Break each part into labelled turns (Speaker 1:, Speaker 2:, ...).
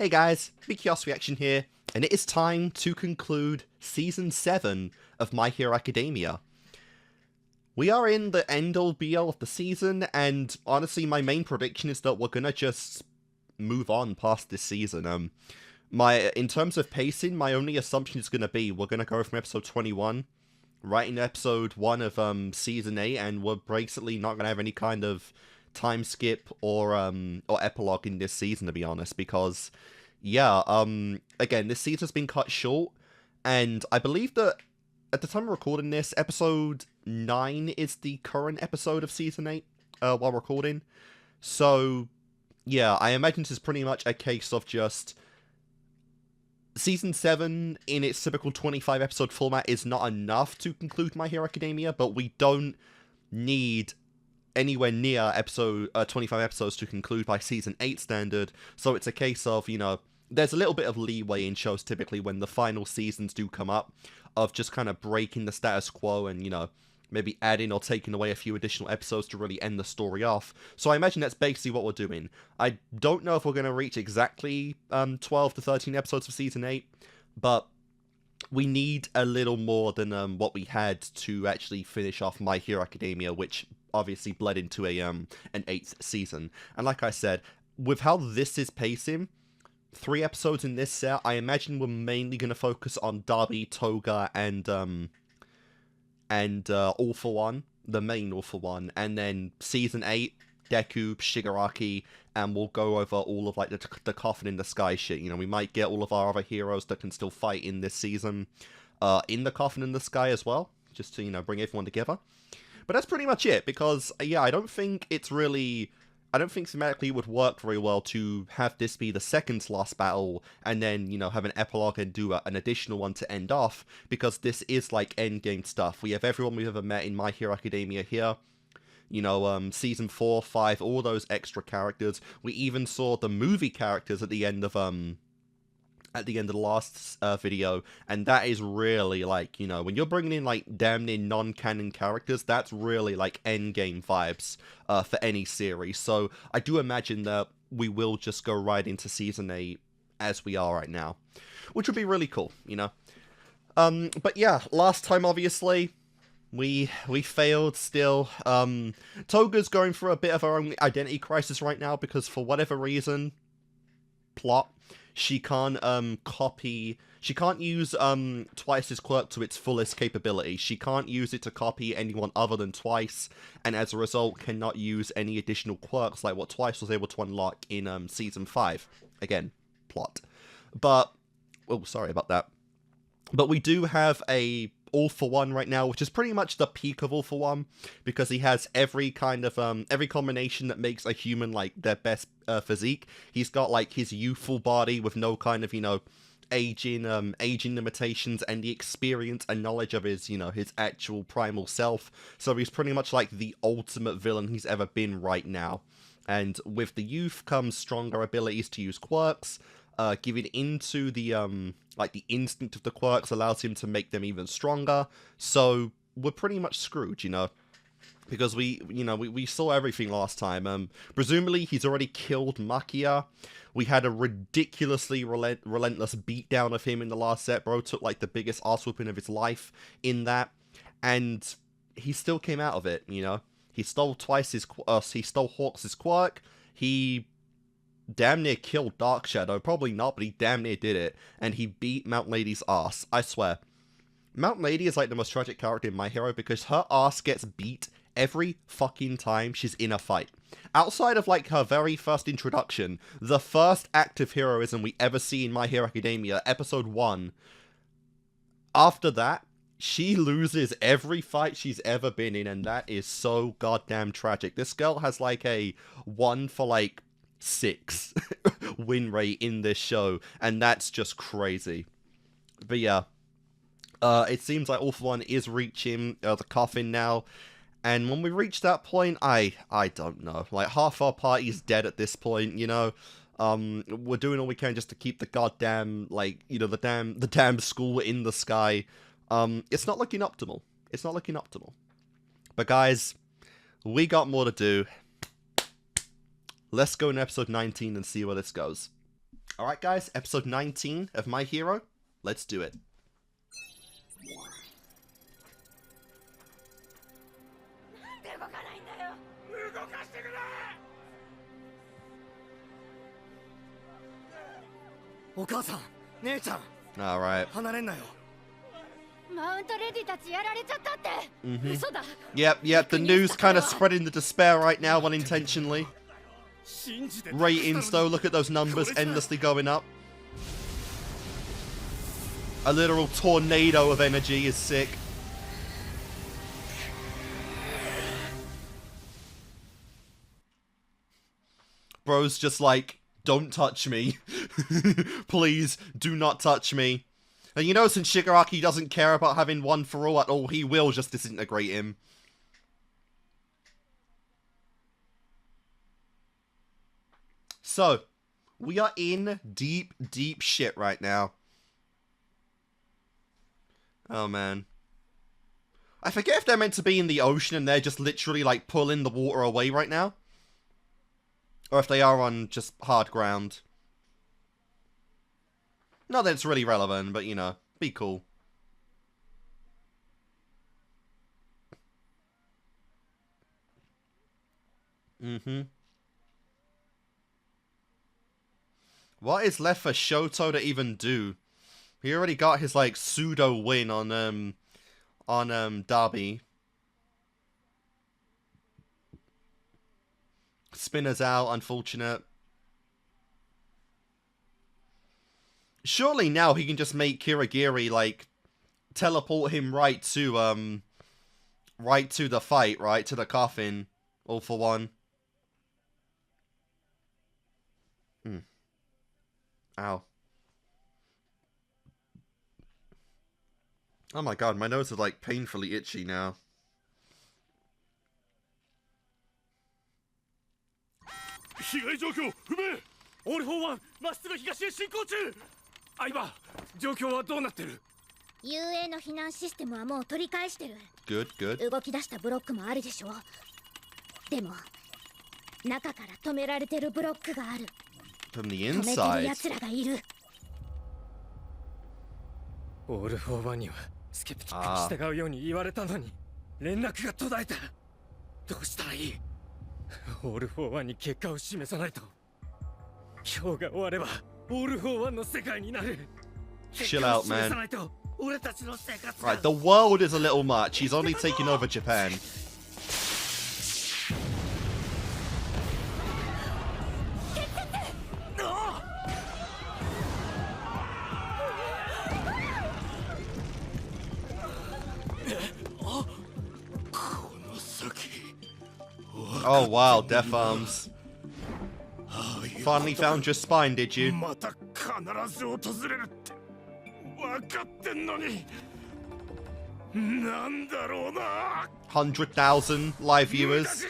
Speaker 1: Hey guys, Kickassreaction here, and it is time to conclude Season 7 of My Hero Academia. We are in the end-all be-all of the season, and honestly my main prediction is that we're gonna just move on past this season. In terms of pacing, my only assumption is gonna be we're gonna go from episode 21 right in episode 1 of Season 8, and we're basically not gonna have any kind of time skip or epilogue in this season, to be honest, because yeah, again, this season's been cut short, and I believe that at the time of recording this, episode 9 is the current episode of season 8 while recording. So yeah, I imagine this is pretty much a case of just season 7 in its typical 25 episode format is not enough to conclude My Hero Academia, but we don't need anywhere near 25 episodes to conclude by season 8 standard, so it's a case of, you know, there's a little bit of leeway in shows typically when the final seasons do come up, of just kind of breaking the status quo and, you know, maybe adding or taking away a few additional episodes to really end the story off. So I imagine that's basically what we're doing. I don't know if we're going to reach exactly 12 to 13 episodes of season 8, but we need a little more than what we had to actually finish off My Hero Academia, which obviously bled into an 8th season. And like I said, with how this is pacing, 3 episodes in this set, I imagine we're mainly going to focus on Darby, Toga, and All For One, the main All For One, and then season 8, Deku, Shigaraki, and we'll go over all of like the coffin in the sky shit. You know, we might get all of our other heroes that can still fight in this season in the coffin in the sky as well, just to, you know, bring everyone together. But that's pretty much it, because yeah, I don't think thematically it would work very well to have this be the second to last battle, and then, you know, have an epilogue and do an additional one to end off, because this is like endgame stuff. We have everyone we've ever met in My Hero Academia here. You know, season 4, 5, all those extra characters. We even saw the movie characters at the end of the last video, and that is really, like, you know, when you're bringing in like damn near non-canon characters, that's really like endgame vibes for any series. So I do imagine that we will just go right into season 8 as we are right now, which would be really cool, you know. But yeah, last time obviously we failed still. Toga's going through a bit of her own identity crisis right now, because for whatever reason, plot, she can't use Twice's quirk to its fullest capability. She can't use it to copy anyone other than Twice, and as a result cannot use any additional quirks like what Twice was able to unlock in season 5. Again, plot. But oh, sorry about that. But we do have a All For One right now, which is pretty much the peak of All For One, because he has every kind of every combination that makes a human like their best physique. He's got like his youthful body with no kind of, you know, aging limitations, and the experience and knowledge of his, you know, his actual primal self. So he's pretty much like the ultimate villain he's ever been right now. And with the youth comes stronger abilities to use quirks. Giving into the like the instinct of the quirks allows him to make them even stronger. So we're pretty much screwed, you know, because we saw everything last time. Presumably he's already killed Makia. We had a ridiculously relentless beatdown of him in the last set. Bro took like the biggest ass whooping of his life in that, and he still came out of it. You know, he stole he stole Hawks' quirk. He damn near killed Dark Shadow. Probably not, but he damn near did it. And he beat Mount Lady's ass. I swear. Mount Lady is like the most tragic character in My Hero, because her ass gets beat every fucking time she's in a fight. Outside of like her very first introduction, the first act of heroism we ever see in My Hero Academia, episode 1, after that, she loses every fight she's ever been in, and that is so goddamn tragic. This girl has like a 1 for like 6 win rate in this show, and that's just crazy. But yeah, it seems like All For One is reaching the coffin now, and when we reach that point, I don't know, like half our party's dead at this point, you know. We're doing all we can just to keep the goddamn, like, you know, the damn school in the sky. It's not looking optimal. It's not looking optimal. But guys, we got more to do. Let's go in episode 19 and see where this goes. Alright guys, episode 19 of My Hero. Let's do it. Alright. Yep, the news kind of spreading the despair right now unintentionally. Ratings though, look at those numbers endlessly going up. A literal tornado of energy is sick. Bro's just like, don't touch me. Please, do not touch me. And you know, since Shigaraki doesn't care about having one for all at all, he will just disintegrate him. So, we are in deep, deep shit right now. Oh, man. I forget if they're meant to be in the ocean and they're just literally, like, pulling the water away right now. Or if they are on just hard ground. Not that it's really relevant, but, you know, be cool. What is left for Shoto to even do? He already got his, like, pseudo win on Darby. Spinner's out, unfortunate. Surely now he can just make Kirigiri, like, teleport him right to the fight, right? To the coffin. All for one. Ow. Oh my god, my nose is, like, painfully itchy now. Good, good. From the inside. Chill out, man. Right, the world is a little much. He's only taking over Japan. Oh wow, Death Arms. Finally found your spine, did you? 100,000 live viewers.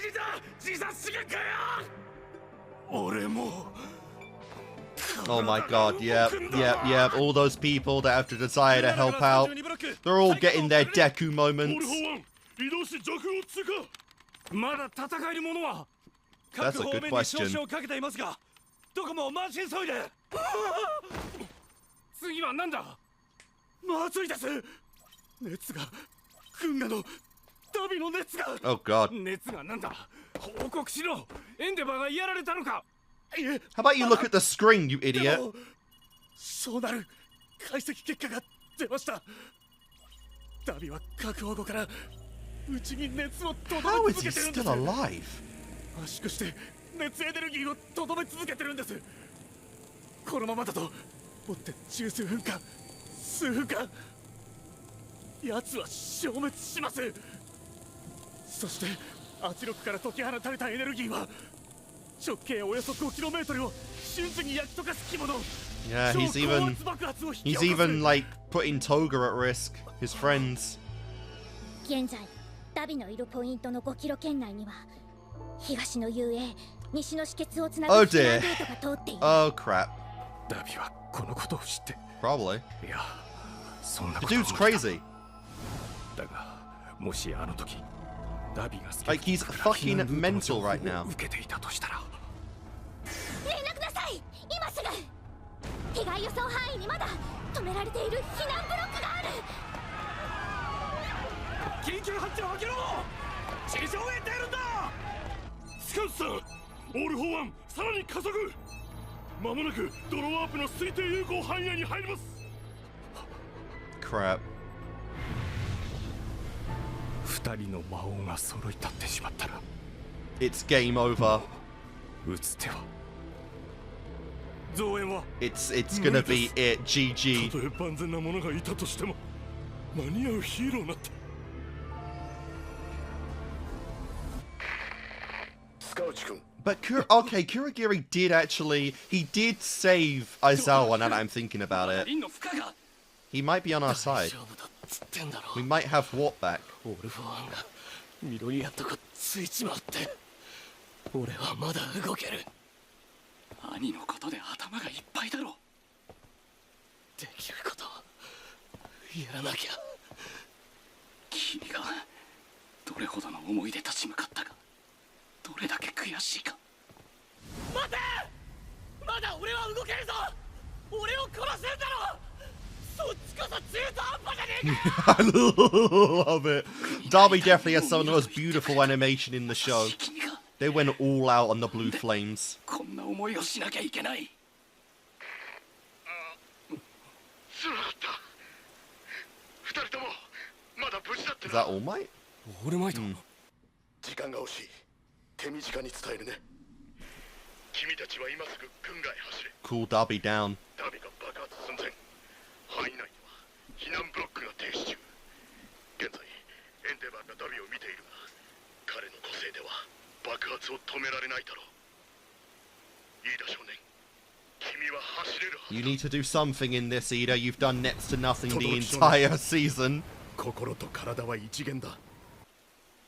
Speaker 1: Oh my god, yep. All those people that have the desire to help out, they're all getting their Deku moments. That's a good question. Oh god. How about you look at the screen, you idiot? How is he still alive? Yeah, he's even like putting Toga at risk, his friends. Oh dear. Oh crap. Probably. The dude's crazy. Like, he's fucking mental right now.
Speaker 2: 害予想範囲にまだ止められている避難ブロックがある。
Speaker 3: 緊急ハッチを開けろ。地上へ出るんだ。スカウトさん、オール・フォー・ワン、さらに加速。間もなくドロワープの推定有効範囲内に入ります。
Speaker 1: Crap.
Speaker 3: 二人の魔王が揃い立ってしまったら
Speaker 1: It's game over.
Speaker 3: 打つ手は増援は
Speaker 1: It's gonna be it.
Speaker 3: た
Speaker 1: GG.
Speaker 3: とえ万全な者がいたとしても間に合うヒーローなんて。スカウチ君。
Speaker 1: But okay, Kurogiri did actually. He did save Aizawa now that I'm thinking about it. He might be on our side. We might have Warp back.
Speaker 3: オールフォーワンがミロリアンとこついちまって、俺はまだ動ける。兄のことで頭がいっぱいだろ。できることやらなきゃ。君がどれほどの思いで立ち向かったか、どれだけ悔しいか。待て、まだ俺は動けるぞ。俺を殺すんだろ。そっちこそ中途半端じゃねえか。
Speaker 1: I love it. Darby definitely has some of the most beautiful animation in the show. They went all out on the blue flames.
Speaker 3: こんな思いをしなきゃいけない。すまなかった。二人ともまだ無事だってな。
Speaker 1: Is that All Might?
Speaker 3: オールマイト。時間が惜しい。手短に伝えるね。君たちは今すぐ軍外へ走れ。
Speaker 1: Cool Darby down.
Speaker 3: ダビが爆発寸前。範囲内では避難ブロックが停止中。現在エンデバーがダビを見ているが、彼の個性では爆発を止められないだろう。いいだ少年、君は走れるはずだ。
Speaker 1: You need to do something in this, Ida. You've done next to nothing the entire season.
Speaker 3: 心と体は一元だ。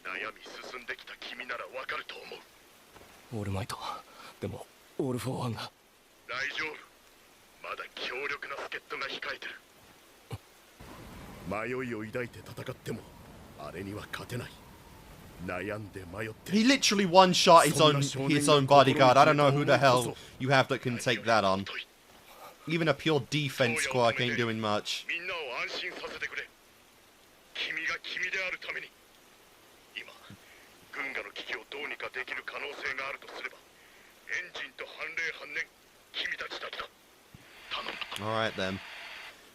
Speaker 3: 悩み進んできた君ならわかると思う。オールマイト、でもオール・フォー・ワンが。大丈夫、まだ強力な助っ人が控えてる。迷いを抱いて戦ってもあれには勝てない。悩んで迷って。
Speaker 1: He literally one-shot his own bodyguard. I don't know who the hell you have that can take that on. Even a pure defense Quirk ain't doing much.
Speaker 3: みんなを安心させてくれ。君が君であるために。今軍ガの危機をどうにかできる可能性があるとすれば、エンジンと判例半年、君たちだけだ。頼む。
Speaker 1: Alright then.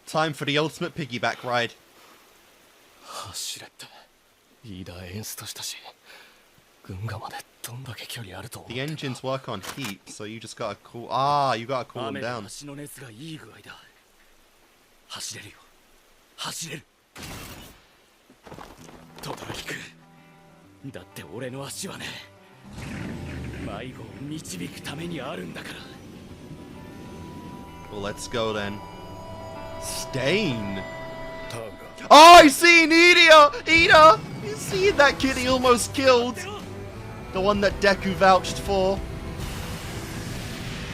Speaker 1: Time for the ultimate piggyback ride.
Speaker 3: 走れってリーダー演出としたし、軍ガまでどんだけ距離あると思ってた。
Speaker 1: The engines work on heat, so you just gotta cool. Ah, you gotta cool them down.
Speaker 3: 足の熱がいい具合だ。走れるよ、走れる。轟君、だって俺の足はね、迷子を導くためにあるんだから。
Speaker 1: Well, let's go then. Stain.
Speaker 3: ターンが
Speaker 1: Oh, I seen Ida! Ida! You see that kid he almost killed? The one that Deku vouched for.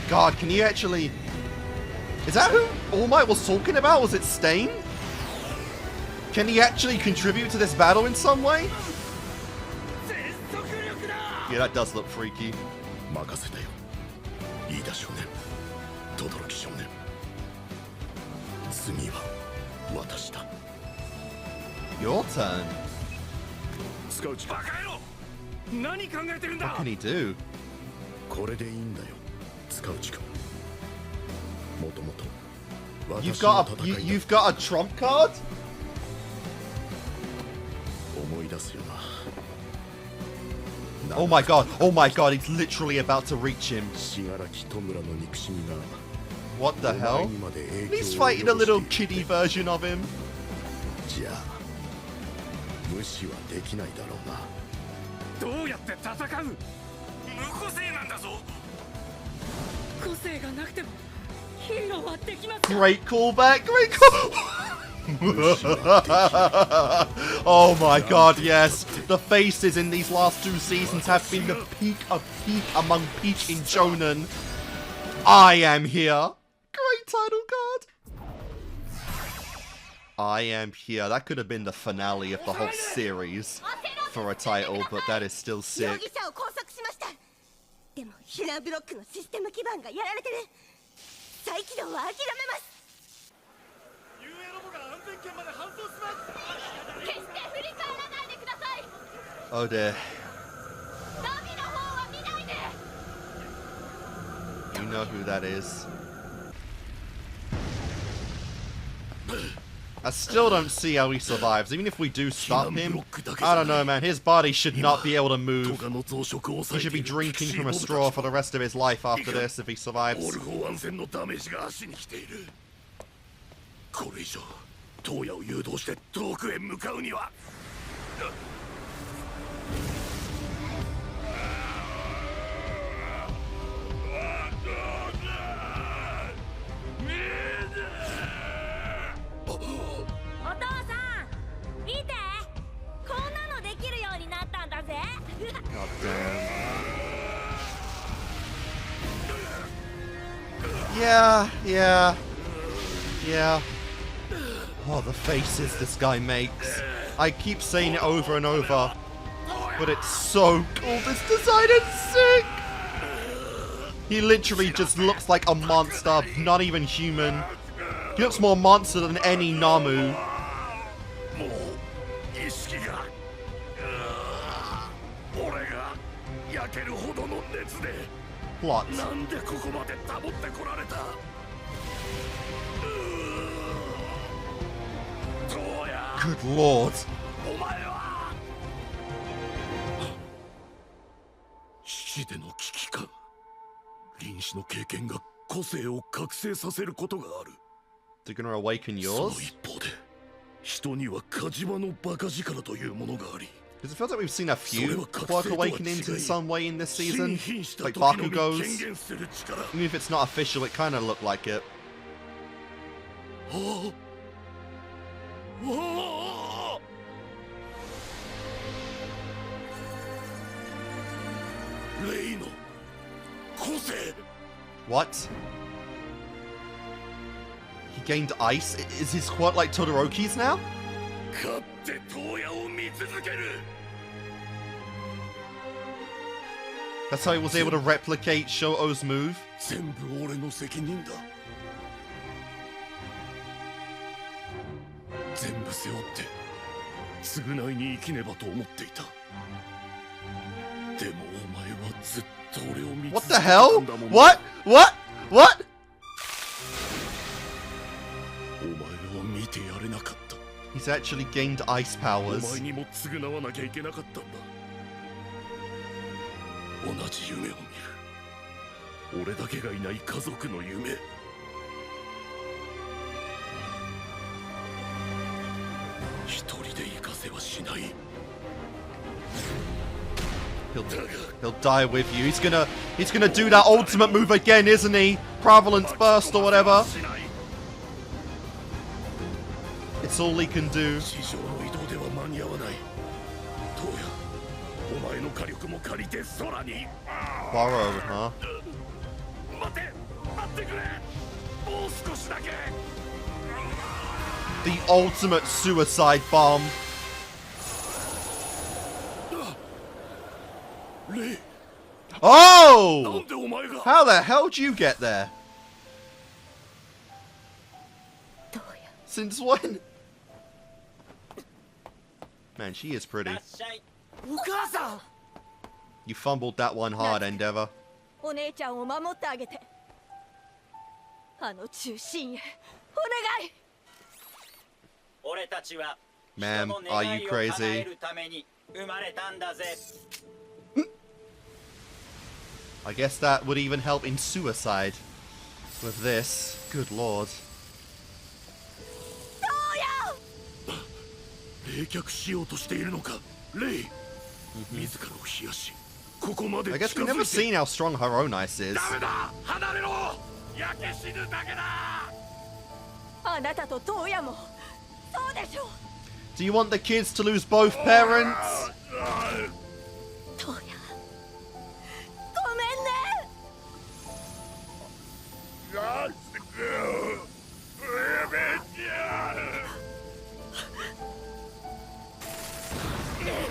Speaker 1: God, can you actually... Is that who All Might was talking about? Was it Stain? Can he actually contribute to this battle in some way? Yeah, that does look freaky.
Speaker 3: 任せたよ。いいだ少年、轟少年。次は私だ。
Speaker 1: Your turn.
Speaker 3: スカウチ。バカ野郎！何考えてるんだ。
Speaker 1: What can he do?
Speaker 3: これでいいんだよ、スカウチ君。もともと
Speaker 1: You've got a trump card?
Speaker 3: 思い出すよな。
Speaker 1: Oh my god, he's literally about to reach him.
Speaker 3: 信楽戸村の憎しみが
Speaker 1: What the hell? He's fighting a little kiddie version of him.
Speaker 3: じゃあ無視はできないだろうな。どうやって戦う？無個性なんだぞ。個性がなくてもヒーローはできます。
Speaker 1: Great callback, great call. Oh my god, yes. The faces in these last two seasons have been the peak of peak among peak in Jonan. I am here. Great title card. I am here. That could have been the finale of the whole series for a title, but that is still sick.
Speaker 2: 容疑者を拘束しました。でも避難ブロックのシステム基盤がやられてる。再起動は諦めます。
Speaker 3: 遊泳ロボが安全圏まで搬送します。
Speaker 2: 決して振り返らないでください。
Speaker 1: Oh dear.
Speaker 2: ナビの方は見ないで。
Speaker 1: You know who that is. I still don't see how he survives. Even if we do stop him, I don't know, man. His body should not be able to move. He should be drinking from a straw for the rest of his life after this if he survives.
Speaker 3: これ以上トウヤを誘導して遠くへ向かうには。
Speaker 2: お父さん見て、こんなのできるようになったんだぜ。
Speaker 1: God damn. Yeah. Oh, the faces this guy makes. I keep saying it over and over, but it's so cool. This design is sick. He literally just looks like a monster, not even human. He looks more monster than any Namu. Plot. Good lord.
Speaker 3: 死での危機感。臨死の経験が個性を覚醒させることがある。
Speaker 1: They're gonna awaken
Speaker 3: その
Speaker 1: yours?
Speaker 3: 一方で、人には火事場のバカ力というものがあり。
Speaker 1: Because it feels like we've seen a few Quirk awakenings in some way in this season. Like Bakugo's. Even if it's not official, it kind of looked like it.
Speaker 3: レイの個性。
Speaker 1: What? He gained ice? Is his quirk like Todoroki's now?
Speaker 3: 勝ってトウヤを見続ける。
Speaker 1: That's how he was able to replicate Shoto's move?
Speaker 3: 全部俺の責任だ。全部背負って償いに生きねばと思っていた。でもお前はずっと俺を見
Speaker 1: What
Speaker 3: 続
Speaker 1: the
Speaker 3: けた
Speaker 1: hell?
Speaker 3: んだもん。
Speaker 1: What? What?
Speaker 3: お前を見てやれなかった。
Speaker 1: He's actually gained ice
Speaker 3: お
Speaker 1: powers.
Speaker 3: 前にも償わなきゃいけなかったんだ。同じ夢を見る。俺だけがいない家族の夢。一人で行かせはしない。
Speaker 1: He'll die with you. He's gonna do that ultimate move again, isn't he? Prevalence burst or whatever. It's all he can do.
Speaker 3: 地上の移動では間に合わない。トウヤ、お前の火力も借りて空に。
Speaker 1: Borrow, huh?
Speaker 3: 待ってくれ。もう少しだけ。
Speaker 1: The ultimate suicide bomb.
Speaker 3: レイ、
Speaker 1: Oh!
Speaker 3: なんでお前が。
Speaker 1: How the hell did you get there?
Speaker 2: どうや。
Speaker 1: Since when? Man, she is pretty.
Speaker 2: お母さん。
Speaker 1: You fumbled that one hard, Endeavor.
Speaker 2: お姉ちゃんを守ってあげて。あの中心へお願い。
Speaker 4: 俺たちは
Speaker 1: Ma'am,
Speaker 4: 人の
Speaker 1: are
Speaker 4: 願
Speaker 1: you
Speaker 4: いを叶え
Speaker 1: crazy?
Speaker 4: るために生まれたんだぜ。
Speaker 1: I guess that would even help in suicide. With this, good lord.
Speaker 3: 冷却しようとしているのか、レイ。自らを冷やし、ここまで
Speaker 1: I guess
Speaker 3: 近
Speaker 1: we've never
Speaker 3: づいて。
Speaker 1: seen how strong her own ice is.
Speaker 3: ダメだ、離れろ。焼け死ぬだけだ。
Speaker 2: あなたとトウヤもそうでしょう。
Speaker 1: Do you want the kids to lose both parents?
Speaker 2: トウヤ、ごめんね。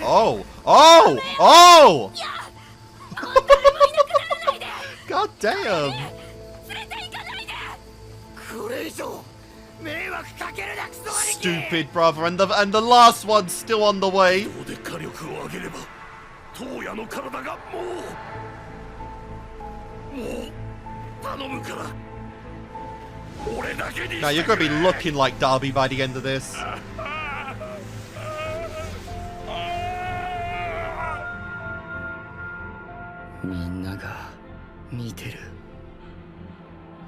Speaker 2: Oh! Oh! Oh! God damn! 連れて行かないで。
Speaker 1: Stupid brother, and the last one's still on the way. Now you're gonna be looking like Darby by the end of this.
Speaker 3: みんなが見てる。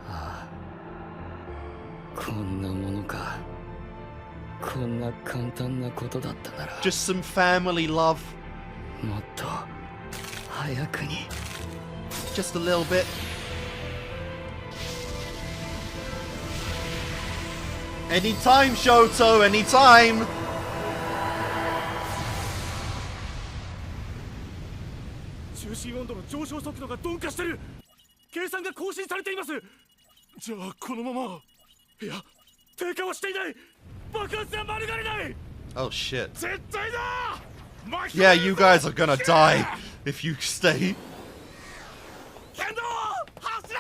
Speaker 3: ああ、こんなものか。こんな簡単なことだったなら。
Speaker 1: Just some family love.
Speaker 3: もっと早くに。
Speaker 1: Just a little bit. Anytime, Shoto, anytime.
Speaker 5: 中心温度の上昇速度が鈍化してる。計算が更新されています。じゃあこのまま、いや低下はしていない。爆発は免れない。
Speaker 1: Oh shit.
Speaker 5: 絶対だ。
Speaker 1: Yeah, you guys are gonna die if you stay.
Speaker 5: 剣道走れ。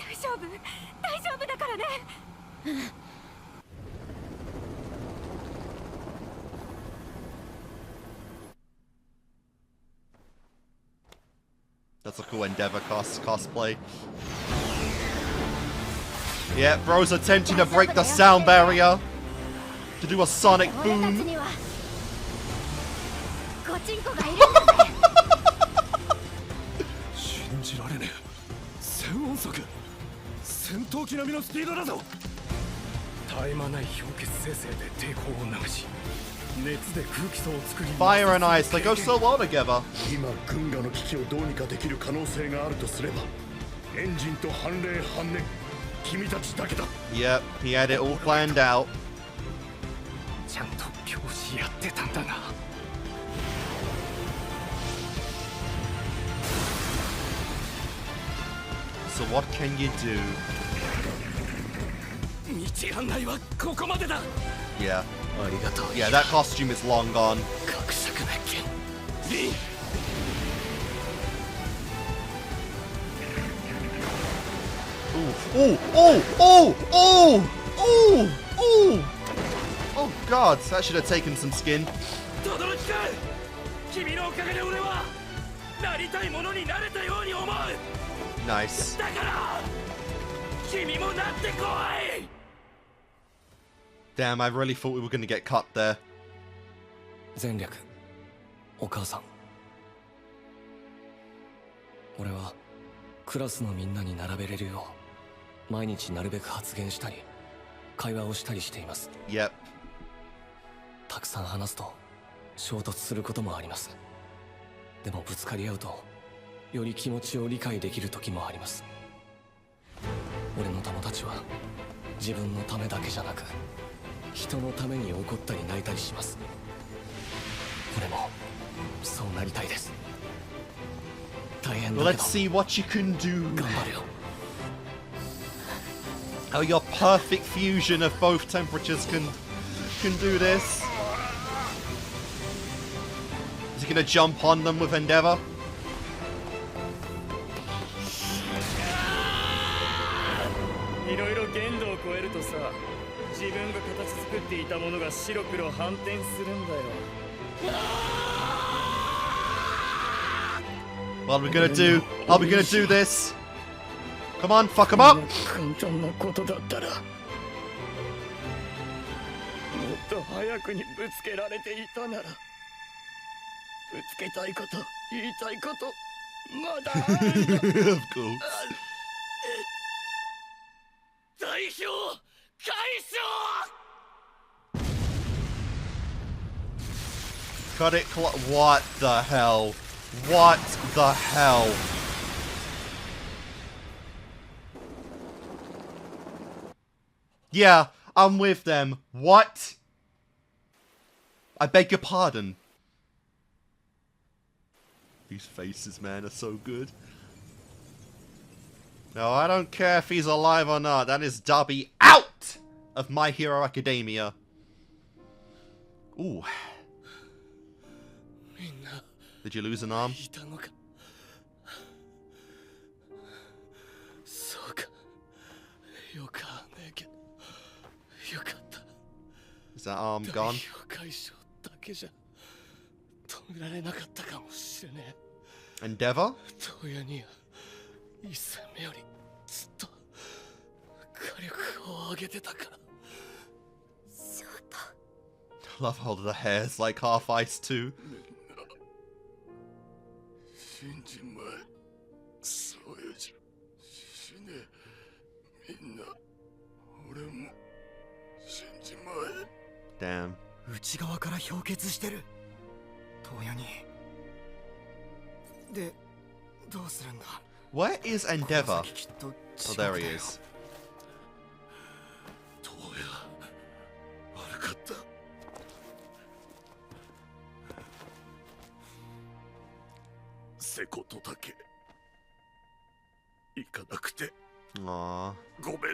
Speaker 2: 大丈夫だからね。
Speaker 1: That's a cool Endeavor cosplay. Yeah, bro's attempting to break the sound barrier to do a sonic
Speaker 2: 俺たち
Speaker 1: boom.
Speaker 2: にはゴチンコがいるんだぜ。
Speaker 5: 信じられねえ。1000音速。戦闘機並みのスピードだぞ。絶え間ない氷結生成で抵抗を流し、熱で空気層を作り。
Speaker 1: Fire and ice, they go so well together.
Speaker 5: 今軍河の危機をどうにかできる可能性があるとすれば、エンジンと反冷反燃、君たちだけだ。
Speaker 1: Yep, he had it all planned out.
Speaker 3: ちゃんと拍子やってたんだな。
Speaker 1: So what can you do?
Speaker 5: 道案内はここまでだ。
Speaker 1: Yeah.
Speaker 3: ありがとう。
Speaker 1: Yeah, that costume is long gone.
Speaker 3: 格尺な剣。
Speaker 5: リン。
Speaker 1: Ooh, ooh, ooh, ooh, ooh, ooh. Oh god, that should have taken some skin.
Speaker 5: 轟君、君のおかげで俺はなりたいものになれたように思う。
Speaker 1: Nice.
Speaker 5: だから君もなってこい。
Speaker 1: Damn, I really thought we were going to get cut there.
Speaker 3: 前略、お母さん。俺はクラスのみんなに並べれるよう毎日なるべく発言したり会話をしたりしています。
Speaker 1: Yep.
Speaker 3: たくさん話すと衝突することもあります。でもぶつかり合うとより気持ちを理解できる時もあります。俺の友達は自分のためだけじゃなく人のために怒ったり泣いたりします。俺もそうなりたいです。大変
Speaker 1: Well,
Speaker 3: だけ
Speaker 1: let's
Speaker 3: ど
Speaker 1: see what you can do.
Speaker 3: 頑張るよ。
Speaker 1: How your perfect fusion of both temperatures can do this. Is he going to jump on them with Endeavor?
Speaker 5: いろいろ限度を超えるとさ、自分が形作っていたものが白黒反転するんだよ。
Speaker 1: What are we going to do? Are we going to do this? Come on, fuck him up.
Speaker 5: 簡単なことだったらもっと早くにぶつけられていたなら。ぶつけたいこと言いたいことまだあるんだ。
Speaker 1: Of course.
Speaker 5: 代表解消。
Speaker 1: Cut it. What the hell? What the hell? Yeah, I'm with them. What? I beg your pardon. These faces, man, are so good. No, I don't care if he's alive or not. That is Darby out of My Hero Academia. Ooh.
Speaker 5: みんな
Speaker 1: Did you lose an arm?
Speaker 5: いたのか。そうか。よか
Speaker 1: Is that arm
Speaker 3: 代
Speaker 1: gone?
Speaker 3: 表解消だけじゃ止められなかったかもしれね
Speaker 1: Endeavor?
Speaker 3: え。トヤには一戦目よりずっと火力を上げてたから。
Speaker 2: 翔太
Speaker 1: Love how the hair's like half ice too.
Speaker 3: 死んじまえ。そうやじゃ死ね。みんな俺も死んじまえ。
Speaker 1: Damn.
Speaker 6: 内側から氷結してる。トヤに。で、どうするんだ。
Speaker 1: Where is Endeavor?
Speaker 6: この先きっと
Speaker 1: Oh,
Speaker 6: 地
Speaker 1: there
Speaker 6: 獄
Speaker 1: he
Speaker 6: だよ
Speaker 1: is.
Speaker 3: トヤ悪かった。瀬古とだけ行かなくて
Speaker 1: Aww.
Speaker 3: ごめんな。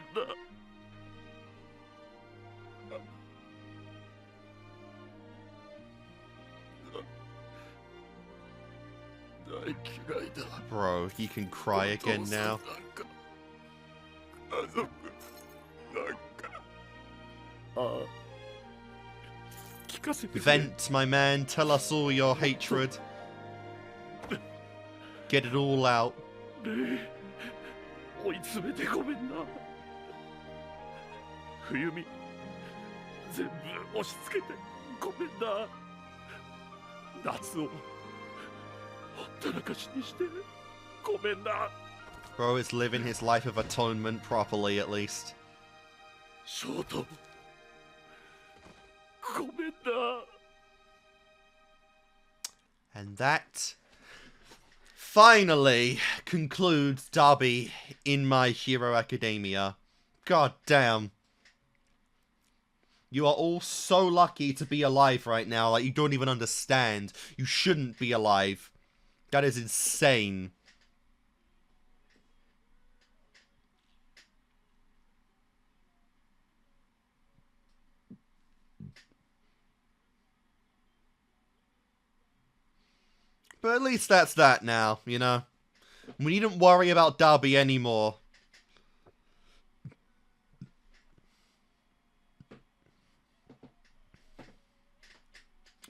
Speaker 3: 大嫌いだ。
Speaker 1: Bro, he can cry again now.
Speaker 3: 家族なんかああ聞かせてくれ。
Speaker 1: Vent, my man. Tell us all your hatred. Get it all out.
Speaker 3: ねえ追い詰めてごめんな。冬美全部押し付けてごめんな。夏をほったらかしにしてごめんな。
Speaker 1: Bro is living his life of atonement properly, at least.
Speaker 3: ショートごめんな。
Speaker 1: And that finally concludes Derby in My Hero Academia. God damn. You are all so lucky to be alive right now. Like, you don't even understand. You shouldn't be alive. That is insane. But at least that's that now, you know? We needn't worry about Derby anymore.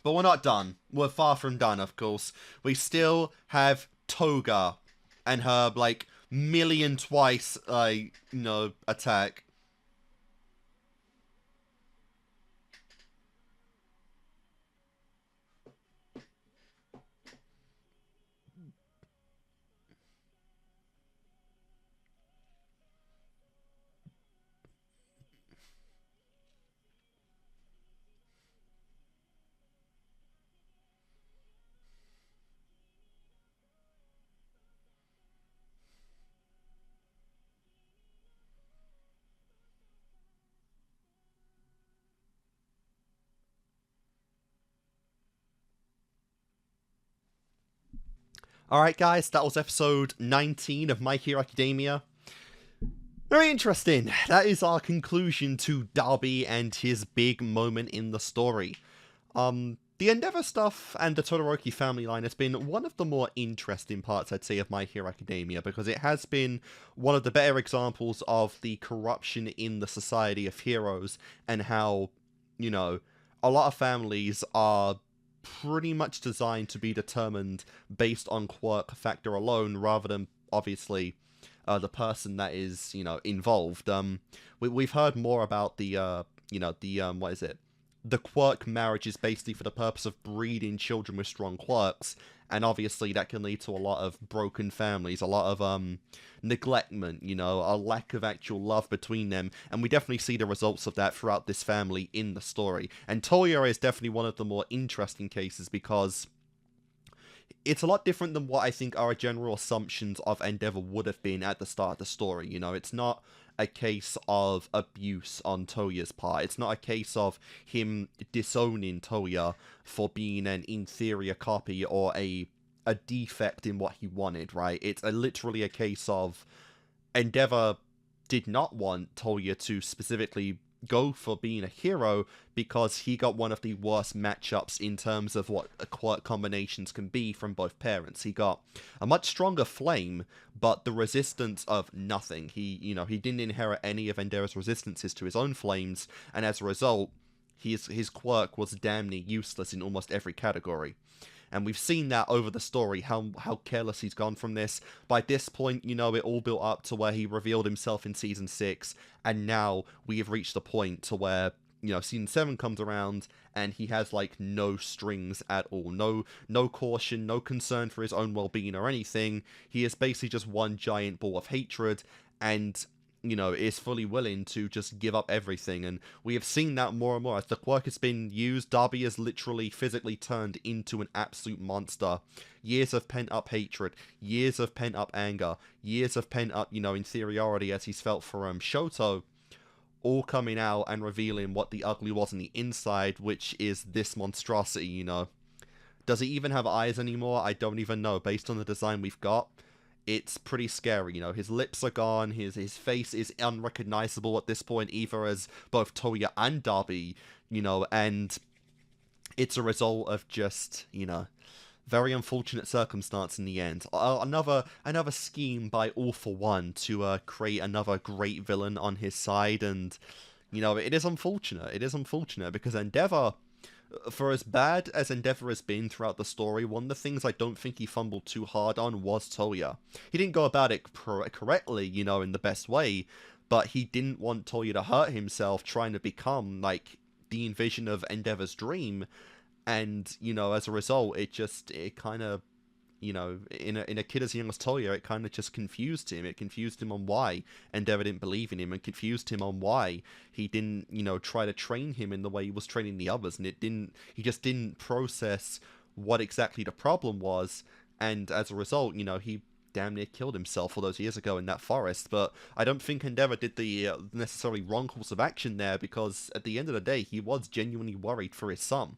Speaker 1: But we're not done. We're far from done, of course. We still have Toga and her, like, million twice, attack. Alright guys, that was episode 19 of My Hero Academia. Very interesting. That is our conclusion to Derby and his big moment in the story. The Endeavor stuff and the Todoroki family line has been one of the more interesting parts, I'd say, of My Hero Academia, because it has been one of the better examples of the corruption in the society of heroes and how, you know, a lot of families are pretty much designed to be determined based on quirk factor alone, rather than, obviously, the person that is, you know, involved. We've heard more about the, what is it? The quirk marriage is basically for the purpose of breeding children with strong quirks, and obviously that can lead to a lot of broken families, a lot of neglectment, you know, a lack of actual love between them, and we definitely see the results of that throughout this family in the story. And Toya is definitely one of the more interesting cases because it's a lot different than what I think our general assumptions of Endeavor would have been at the start of the story. You know, it's not a case of abuse on Toya's part. It's not a case of him disowning Toya for being an inferior copy or a defect in what he wanted, right? It's literally a case of Endeavor did not want Toya to specifically go for being a hero because he got one of the worst matchups in terms of what quirk combinations can be from both parents. He got a much stronger flame, but the resistance of nothing. He didn't inherit any of Endeavor's resistances to his own flames, and as a result, his quirk was damn near useless in almost every category. And we've seen that over the story, how careless he's gone from this. By this point, you know, it all built up to where he revealed himself in Season 6, and now we have reached the point to where, you know, Season 7 comes around, and he has, like, no strings at all. No caution, no concern for his own well-being or anything. He is basically just one giant ball of hatred, and, you know, is fully willing to just give up everything. And we have seen that more and more. As the quirk has been used, Darby has literally physically turned into an absolute monster. Years of pent-up hatred, years of pent-up anger, years of pent-up, you know, inferiority as he's felt for Shoto, all coming out and revealing what the ugly was on the inside, which is this monstrosity, you know. Does he even have eyes anymore? I don't even know. Based on the design we've got, it's pretty scary, you know. His lips are gone, his face is unrecognizable at this point, either as both Toya and Darby, you know, and it's a result of just, you know, very unfortunate circumstance in the end. Another scheme by All For One to create another great villain on his side, and, you know, it is unfortunate. It is unfortunate because Endeavor, for as bad as Endeavor has been throughout the story, one of the things I don't think he fumbled too hard on was Toya. He didn't go about it correctly, you know, in the best way, but he didn't want Toya to hurt himself trying to become, like, the envision of Endeavor's dream, and, you know, as a result, it kind of, you know, in a kid as young as Toya, it kind of just confused him. It confused him on why Endeavor didn't believe in him, and confused him on why he didn't, you know, try to train him in the way he was training the others, and he just didn't process what exactly the problem was, and as a result, you know, he damn near killed himself all those years ago in that forest. But I don't think Endeavor did the necessarily wrong course of action there, because at the end of the day, he was genuinely worried for his son.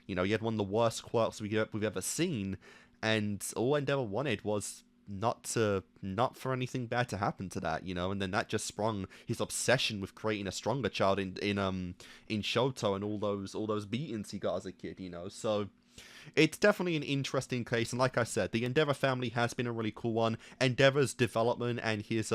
Speaker 1: You know, he had one of the worst quirks we've ever seen, and all Endeavor wanted was not for anything bad to happen to that, you know, and then that just sprung his obsession with creating a stronger child in Shoto, and all those beatings he got as a kid, you know. So it's definitely an interesting case, and like I said, the Endeavor family has been a really cool one. Endeavor's development and his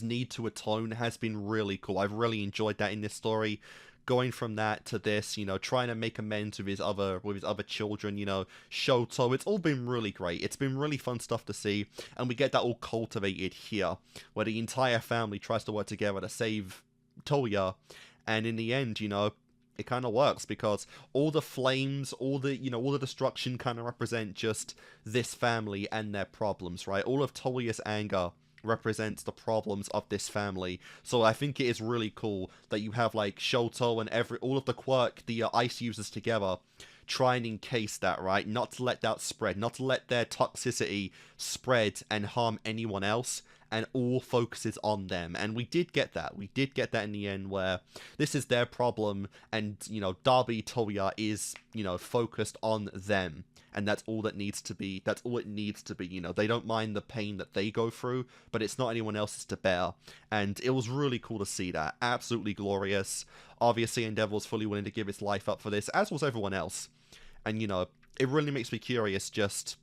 Speaker 1: need to atone has been really cool. I've really enjoyed that in this story. Going from that to this, you know, trying to make amends with his other children, you know, Shoto, it's all been really great. It's been really fun stuff to see, and we get that all cultivated here, where the entire family tries to work together to save Toya, and in the end, you know, it kind of works, because all the flames, all the destruction kind of represent just this family and their problems, right? All of Toya's anger represents the problems of this family. So I think it is really cool that you have, like, Shoto and all of the quirk, the ice users together, try and encase that, right? Not to let that spread, not to let their toxicity spread and harm anyone else, and all focuses on them. And we did get that. We did get that in the end, where this is their problem, and, you know, Darby Toya is, you know, focused on them. And that's all that needs to be. That's all it needs to be. You know, they don't mind the pain that they go through, but it's not anyone else's to bear. And it was really cool to see that. Absolutely glorious. Obviously, Endeavor was fully willing to give his life up for this, as was everyone else. And, you know, it really makes me curious just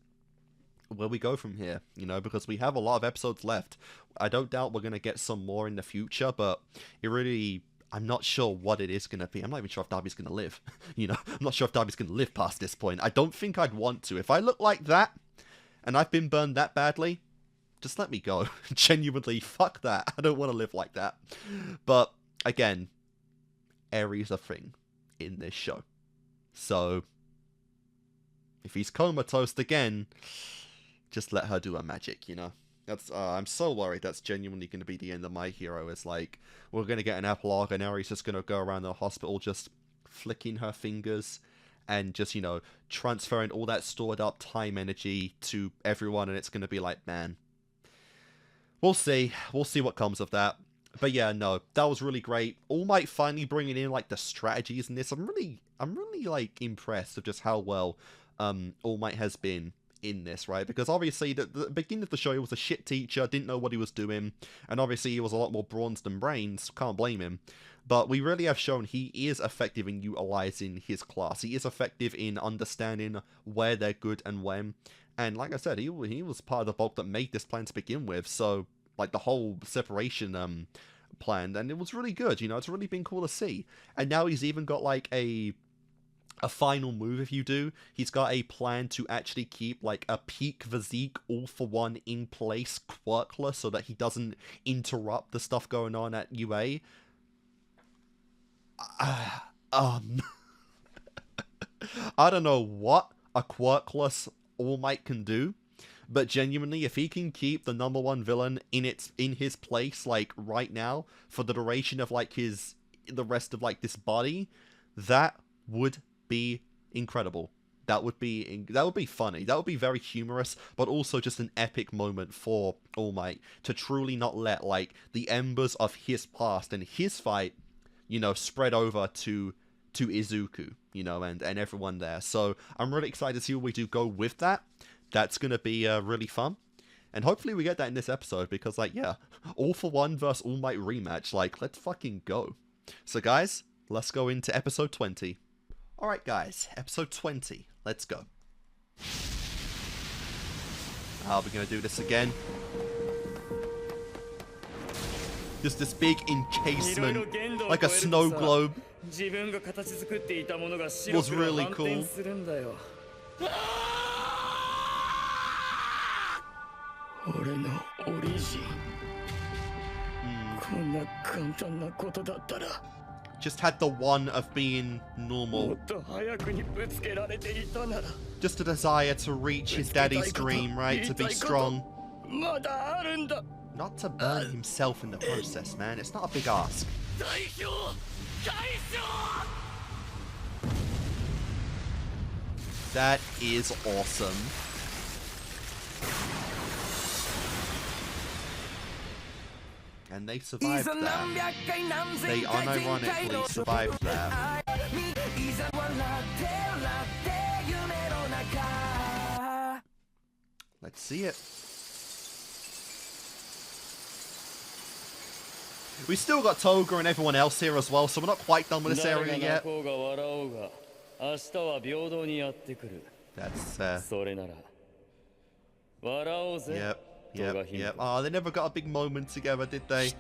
Speaker 1: where we go from here, you know, because we have a lot of episodes left. I don't doubt we're going to get some more in the future, but I'm not sure what it is going to be. I'm not even sure if Darby's going to live. You know, I'm not sure if Darby's going to live past this point. I don't think I'd want to. If I look like that, and I've been burned that badly, just let me go. Genuinely, fuck that. I don't want to live like that. But, again, Eri's a thing in this show. So, if he's comatose again, just let her do her magic, you know? That's I'm so worried that's genuinely going to be the end of my hero. It's like, we're going to get an epilogue, and Eri's just going to go around the hospital just flicking her fingers and just, you know, transferring all that stored up time energy to everyone, and it's going to be like, man, we'll see what comes of that. But yeah, no, that was really great. All Might finally bringing in, like, the strategies in this. I'm really like impressed of just how well All Might has been in this, right? Because obviously the beginning of the show, he was a shit teacher, didn't know what he was doing, and obviously he was a lot more bronze than brains, can't blame him. But we really have shown he is effective in utilizing his class. He is effective in understanding where they're good and when. And like I said, he was part of the bulk that made this plan to begin with. So, like, the whole separation planned, and it was really good. You know, it's really been cool to see. And now he's even got like a final move. If you do, he's got a plan to actually keep like a peak physique all for one in place quirkless, so that he doesn't interrupt the stuff going on at UA. I don't know what a quirkless All Might can do, but genuinely, if he can keep the #1 villain in his place, like right now, for the duration of like the rest of like this body, that would be incredible. That would be funny. That would be very humorous, but also just an epic moment for All Might to truly not let like the embers of his past and his fight, you know, spread over to Izuku, you know, and everyone there. So I'm really excited to see what we do go with that. That's gonna be really fun, and hopefully we get that in this episode, because like, yeah, All for One versus All Might rematch, like, let's fucking go. So guys, let's go into episode 20. Alright guys, episode 20, let's go. We're gonna do this again. Just this big encasement, like a snow globe. Was really cool. Just had the one of being normal. Just a desire to reach his daddy's dream, right? To be strong. Not to burn himself in the process, man. It's not a big ask. That is awesome. And they survived that. They unironically survived that. Let's see it. We still got Toga and everyone else here as well, so we're not quite done with this area yet. That's Yep. Oh, they never got a big moment together, did they?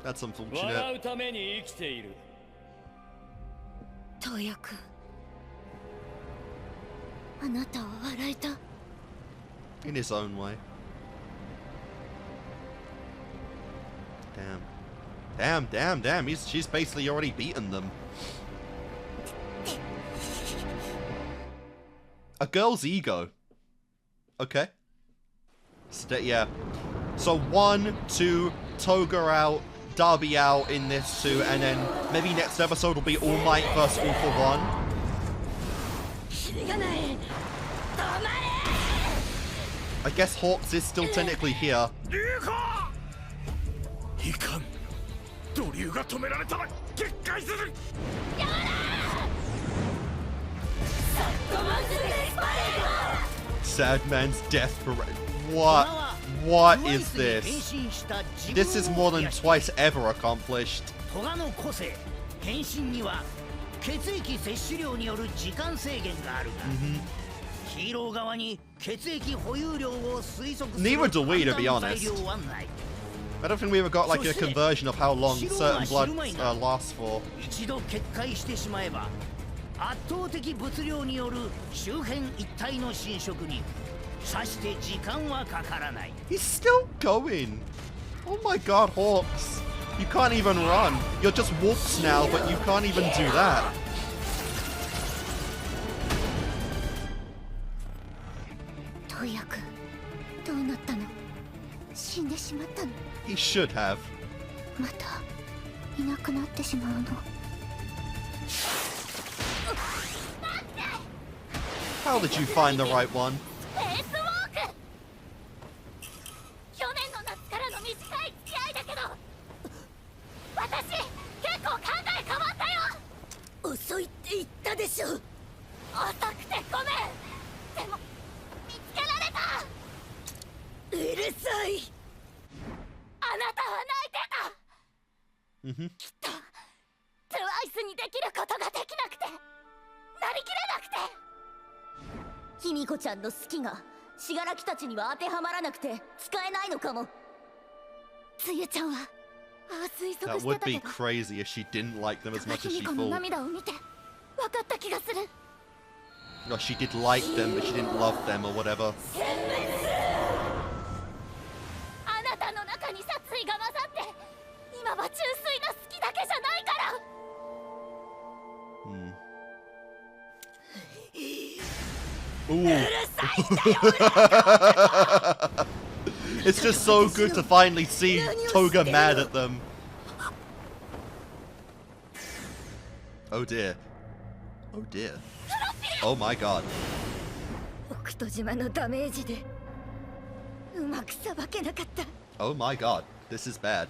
Speaker 1: That's unfortunate. In his own way. Damn. She's basically already beaten them. A girl's ego. Okay. Yeah. So 1, 2, Toga out, Darby out in this too, and then maybe next episode will be All Might versus All for One. I guess Hawks is still technically here. Sad man's death parade. What is this? This is more than twice ever accomplished. Neither do we, to be honest. I don't think we ever got like a conversion of how long certain blood lasts for. He's still going. Oh my god, Hawks. You can't even run. You're just wolves now, but you can't even do that. He should have. How did you find the right one? That would be crazy if she didn't like them as much as she
Speaker 2: 卑弥呼の
Speaker 1: thought.
Speaker 2: 涙を見て分かった気がする。
Speaker 1: Or she did like them, but she didn't love them or whatever.
Speaker 2: あなたの中に殺意が混ざって今は純粋な好きだけじゃないから。
Speaker 1: Ooh. It's just so good to finally see Toga mad at them. Oh dear. Oh dear. Oh my god.
Speaker 2: 北斗島のダメージでうまくさばけなかった。
Speaker 1: Oh my god. This is bad.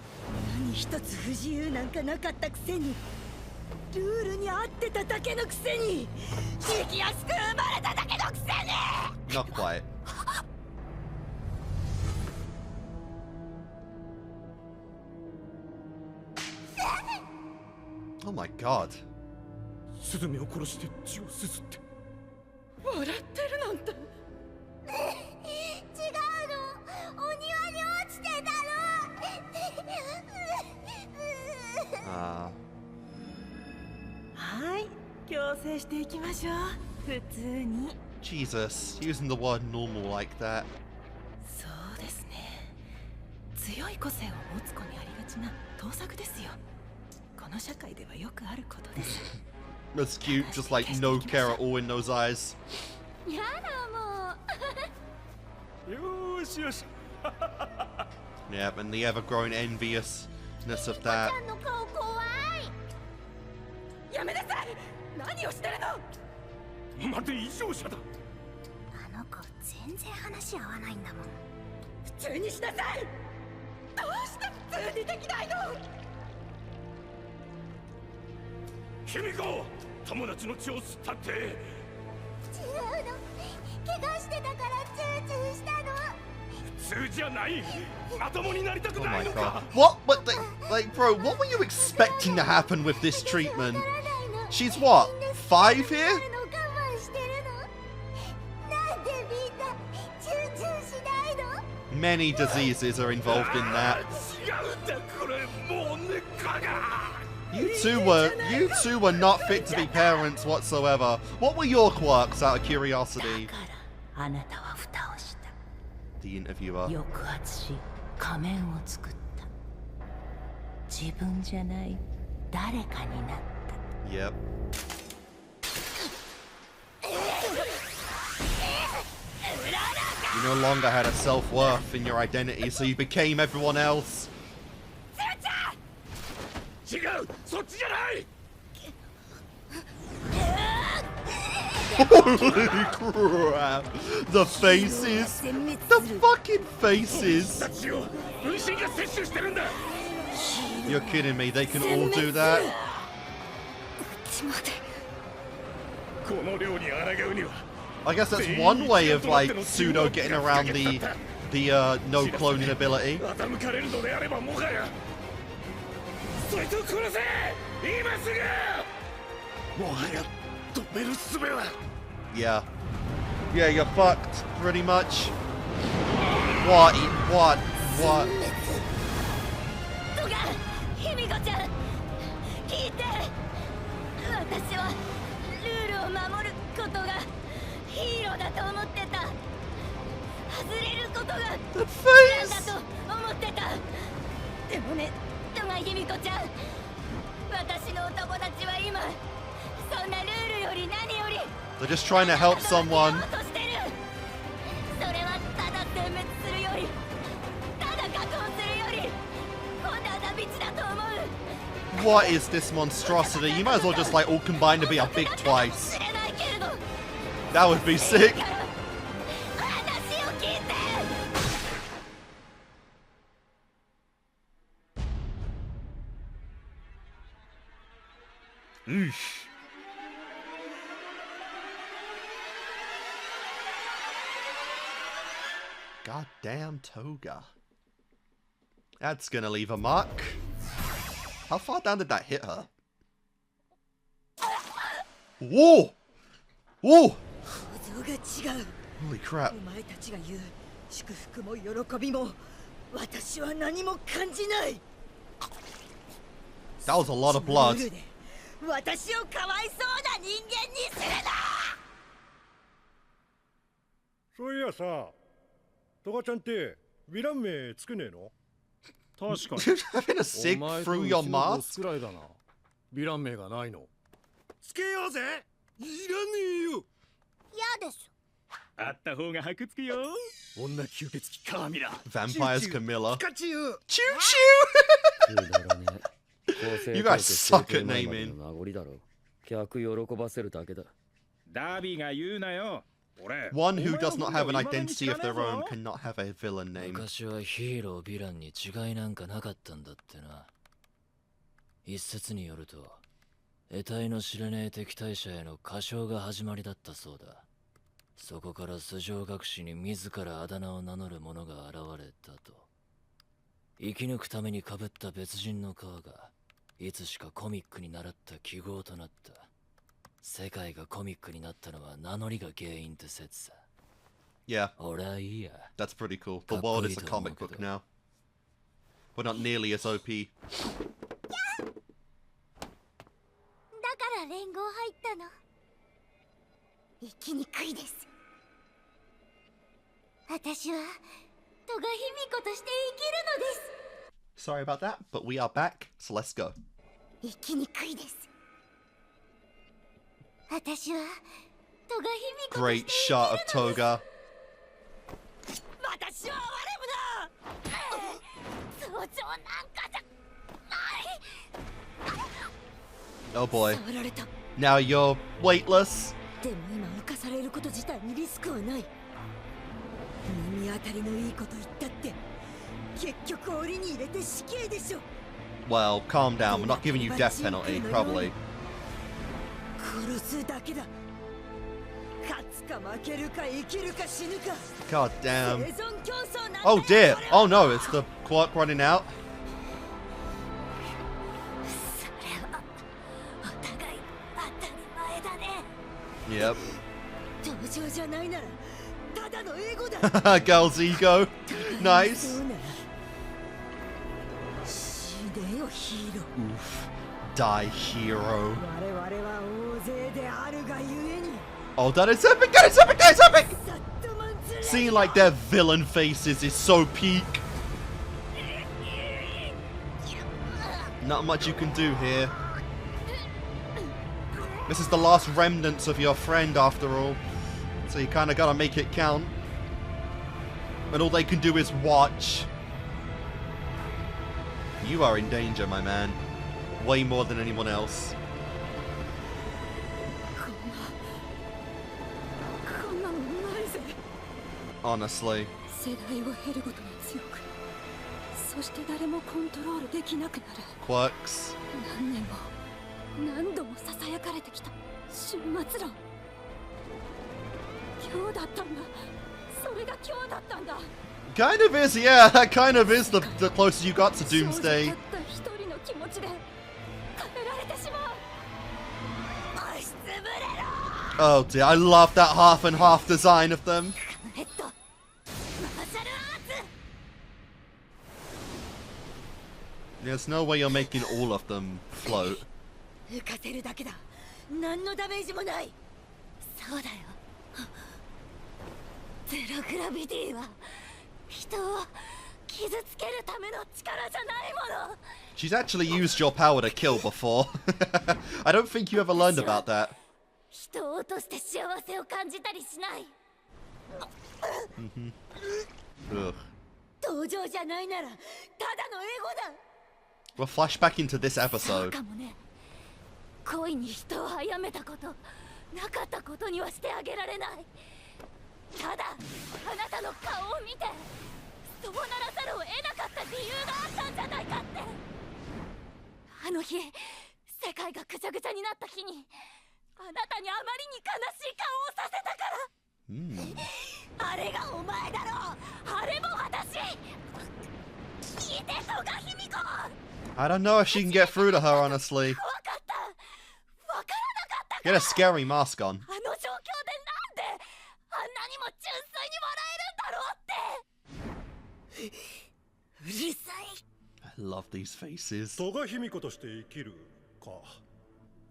Speaker 2: 何一つ不自由なんかなかったくせに、ルールに合ってただけのくせに、生きやすく生まれただけのくせに。
Speaker 1: Not quite. Oh my god.
Speaker 5: スズメを殺して血をすすって。
Speaker 2: 笑ってるなんて。違うの、お庭に落ちてたの。はい、強制していきましょう。普通に。
Speaker 1: Jesus, using the word normal like that.
Speaker 2: そうですね。強い個性を持つ子にありがちな盗作ですよ。この社会ではよくあることです。
Speaker 1: That's cute, just like no care at all in those eyes.
Speaker 2: やだもう。
Speaker 5: よーしよし。
Speaker 1: Yep, and the ever-growing enviousness of that.
Speaker 2: ちゃんの顔怖い。やめなさい。何をしてるの。
Speaker 5: まるで異常者だ。
Speaker 2: あの子全然話合わないんだもん。普通にしなさい。どうして普通にできないの。
Speaker 5: 卑弥呼、友達の血を吸ったって。
Speaker 2: 違うの。怪我してたからチューチューしたの。
Speaker 5: 普通じゃない。まともになりたく
Speaker 1: Oh
Speaker 5: な
Speaker 1: my
Speaker 5: いのか。
Speaker 1: god. What? But like, bro, what were you expecting to happen with this treatment? She's what? 5 here?
Speaker 2: 我慢してるの。なんでみんなチューチューしないの。
Speaker 1: Many diseases are involved in that.
Speaker 5: 違うんだこれ、もう根っこが。
Speaker 1: You two were not fit to be parents whatsoever. What were your quirks, out of curiosity?
Speaker 7: あなたは蓋をした。
Speaker 1: The interviewer.
Speaker 7: 抑圧し仮面を作った。自分じゃない誰かになった。
Speaker 1: Yep. You no longer had a self-worth in your identity, so you became everyone else.
Speaker 5: 違う、そっちじゃない。
Speaker 1: Holy crap! The faces! The fucking faces!
Speaker 5: たちを分身が摂取してるんだ。
Speaker 1: You're kidding me, they can all do that?
Speaker 5: この量に抗うには。
Speaker 1: I guess that's one way of like pseudo getting around the no cloning ability.
Speaker 5: 欺かれるのであればもはや。そいつを殺せ。今すぐ。もはや止める術は。
Speaker 1: Yeah. Yeah, you're fucked, pretty much. What? What?
Speaker 2: トガ、卑弥呼ちゃん、聞いて。私はルールを守ることがヒーローだと思ってた。外れることが
Speaker 1: The
Speaker 2: なん
Speaker 1: face!
Speaker 2: だと思ってた。でもね、トガ卑弥呼ちゃん、私のお友達は今そんなルールより何より
Speaker 1: They're just trying to help someone.
Speaker 2: それはただ殲滅するより、ただ確保するより本当な道だと思う。
Speaker 1: What is this monstrosity? You might as well just like all combine to be a big twice. That would be sick.
Speaker 2: 話を聞いて。
Speaker 1: Eesh. Goddamn Toga. That's gonna leave a mark. How far down did that hit her? Whoa! Whoa!
Speaker 2: 構造が違う。
Speaker 1: Holy crap.
Speaker 2: お前たちが言う祝福も喜びも私は何も感じない。
Speaker 1: That was a lot of blood.
Speaker 2: 私をかわいそうな人間にするな。
Speaker 5: そういやさ、トガちゃんってヴィラン名つけねえの？確かに。
Speaker 1: Having a sick through your mask?
Speaker 5: くらいだな。ヴィラン名がないの。つけようぜ。いらねえよ。
Speaker 2: 嫌です。
Speaker 3: あった方が箔つくよ。
Speaker 5: 女吸血鬼カーミラ。
Speaker 1: Vampires Camilla.
Speaker 5: ピカチュウ。
Speaker 1: Choo choo! You guys suck at naming.
Speaker 8: 客喜ばせるだけだ。
Speaker 3: ダービーが言うなよ。
Speaker 1: One who does not have an identity of their own cannot have a villain name.
Speaker 8: 昔はヒーローヴィランに違いなんかなかったんだってな。一説によると、得体の知れねえ敵対者への過小が始まりだったそうだ。そこから素性隠しに自らあだ名を名乗る者が現れたと。生き抜くために被った別人の皮がいつしかコミックに倣った記号となった。世界がコミックになったのは名乗りが原因って説さ。
Speaker 1: Yeah,
Speaker 8: 俺はいいや。
Speaker 1: that's pretty cool. The world is a comic book now. We're not nearly as OP.
Speaker 2: だから連合入ったの。生きにくいです。私はトガヒミコとして生きるのです。
Speaker 1: Sorry about that, but we are back, so let's go.
Speaker 2: 生きにくいです。私はトガヒミコと
Speaker 1: Great
Speaker 2: して
Speaker 1: shot of Toga.
Speaker 2: 私は悪夢だ。通常なんかじゃない。
Speaker 1: Oh boy.
Speaker 2: 触られた。
Speaker 1: Now you're weightless.
Speaker 2: でも今浮かされること自体にリスクはない。耳当たりのいいこと言ったって結局檻に入れて死刑でしょ。
Speaker 1: Well, calm down. We're not giving you death penalty, probably.
Speaker 2: 殺すだけだ。勝つか負けるか生きるか死ぬか。
Speaker 1: God damn.
Speaker 2: 生存競争なんだよ。
Speaker 1: Oh dear. Oh no, it's the Quirk running out.
Speaker 2: それはお互い当たり前だね。
Speaker 1: Yep.
Speaker 2: 登場じゃないならただの英語だ。
Speaker 1: Girl's ego. Nice.
Speaker 2: そうなら死ねよヒーロー。
Speaker 1: Die, hero.
Speaker 2: 我々は大勢であるがゆえに。
Speaker 1: Oh, that is epic. That is epic. That is epic.
Speaker 2: サットマンズレ
Speaker 1: Seeing like their villain faces is so peak. Not much you can do here. This is the last remnants of your friend after all. So you kind of gotta make it count. And all they can do is watch. You are in danger, my man. Way more than anyone else.
Speaker 2: こんなのないぜ。
Speaker 1: Honestly.
Speaker 2: 世代は減るごとに強く、そして誰もコントロールできなくなる。
Speaker 1: Quirks.
Speaker 2: 何年も何度もささやかれてきた終末論。今日だったんだ。それが今日だったんだ。
Speaker 1: Kind of is, yeah, that kind of is the closer you got to
Speaker 2: 少女
Speaker 1: Doomsday.
Speaker 2: たった一人の気持ちで変えられてしまう。押しつぶれろ。
Speaker 1: Oh dear, I love that half and half design of them.
Speaker 2: ヘッドマーシャルアーツ。
Speaker 1: There's no way you're making all of them float.
Speaker 2: 浮かせるだけだ。何のダメージもない。そうだよ。ゼログラビティは人を傷つけるための力じゃないもの。
Speaker 1: She's actually used your power to kill before. I don't think you ever learned about that.
Speaker 2: 人を落として幸せを感じたりしない。
Speaker 1: Ugh.
Speaker 2: 登場じゃないならただの英語だ。
Speaker 1: We'll flash back into this
Speaker 2: そう
Speaker 1: episode.
Speaker 2: かもね。恋に人を殺めたこと、なかったことにはしてあげられない。ただあなたの顔を見てそうならざるを得なかった理由があったんじゃないかって。あの日世界がぐちゃぐちゃになった日にあなたにあまりに悲しい顔をさせたから。あれがお前だろう。あれも私。聞いてトガヒミコ。
Speaker 1: I don't know if she can get through to her, honestly.
Speaker 2: わかった。わからなかったか
Speaker 1: Get
Speaker 2: ら。
Speaker 1: a scary mask on.
Speaker 2: あの状況でなんであんなにも純粋に笑えるんだろうって。うるさい。
Speaker 1: love these faces.
Speaker 5: 戸賀卑弥呼として生きるか。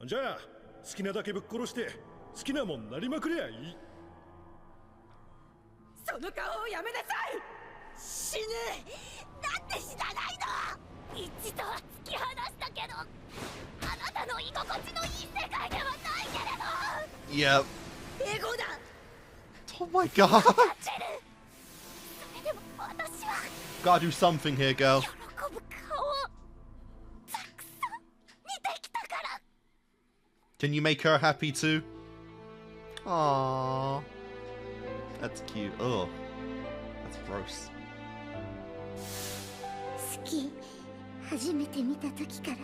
Speaker 5: じゃあ好きなだけぶっ殺して好きなもんなりまくりゃいい。
Speaker 2: その顔をやめなさい。死ぬ。なんで死なないの。一度は突き放したけど、あなたの居心地のいい世界ではないけれど。
Speaker 1: Yep.
Speaker 2: エゴだ。
Speaker 1: Oh my god.
Speaker 2: それでも私は
Speaker 1: Gotta do something here, girl.
Speaker 2: 喜ぶ顔をたくさん見てきたから。
Speaker 1: Can you make her happy too? Aww. That's cute. Oh, that's gross.
Speaker 2: 好き。初めて見た時から。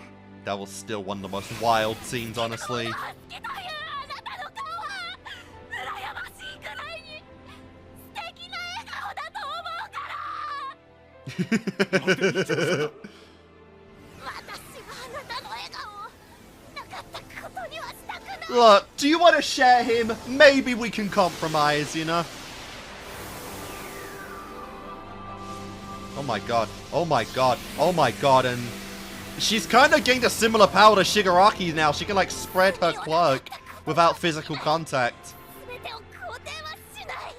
Speaker 1: That was still one of the most wild scenes, honestly.
Speaker 2: 好きというあなたの顔は羨ましいくらいに素敵な笑顔だと思うから。私はあなたの笑顔をなかったことにはしたくない。
Speaker 1: Look, do you want to share him? Maybe we can compromise, you know? Oh my god. Oh my god. Oh my god. And she's kind of gained a similar power to Shigaraki now. She can like spread her quirk without physical contact.
Speaker 2: 全てを肯定はしない。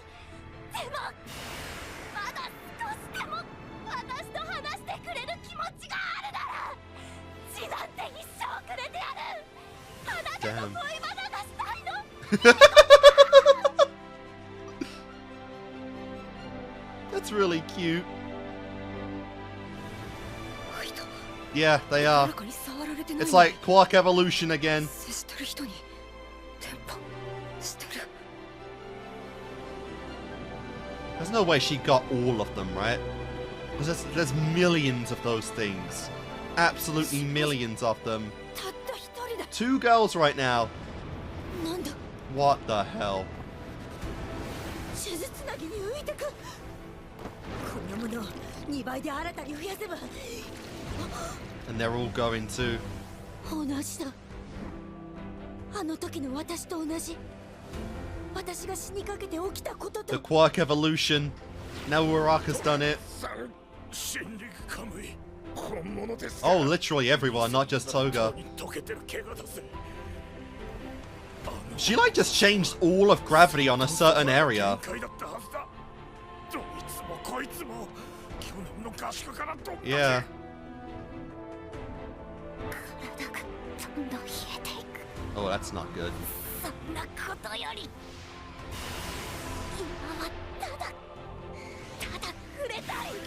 Speaker 2: でもまだ少しでも私と話してくれる気持ちがあるなら死なんて一生くれてやる。あなたの恋バナがしたいの。
Speaker 1: That's really cute. Yeah, they are. It's like Quark evolution again. There's no way she got all of them, right? Because there's millions of those things. Absolutely millions of them. 2 girls right now. What the hell?
Speaker 2: 手術なぎに浮いてく。こんなものを2倍で新たに増やせば。
Speaker 1: And they're all going to.
Speaker 2: 同じだ。あの時の私と同じ。私が死にかけて起きたことと。
Speaker 1: The Quirk evolution. Now Uraraka's done it. Oh, literally everyone, not just Toga. She like just changed all of gravity on a certain area. Yeah. Oh, that's not good.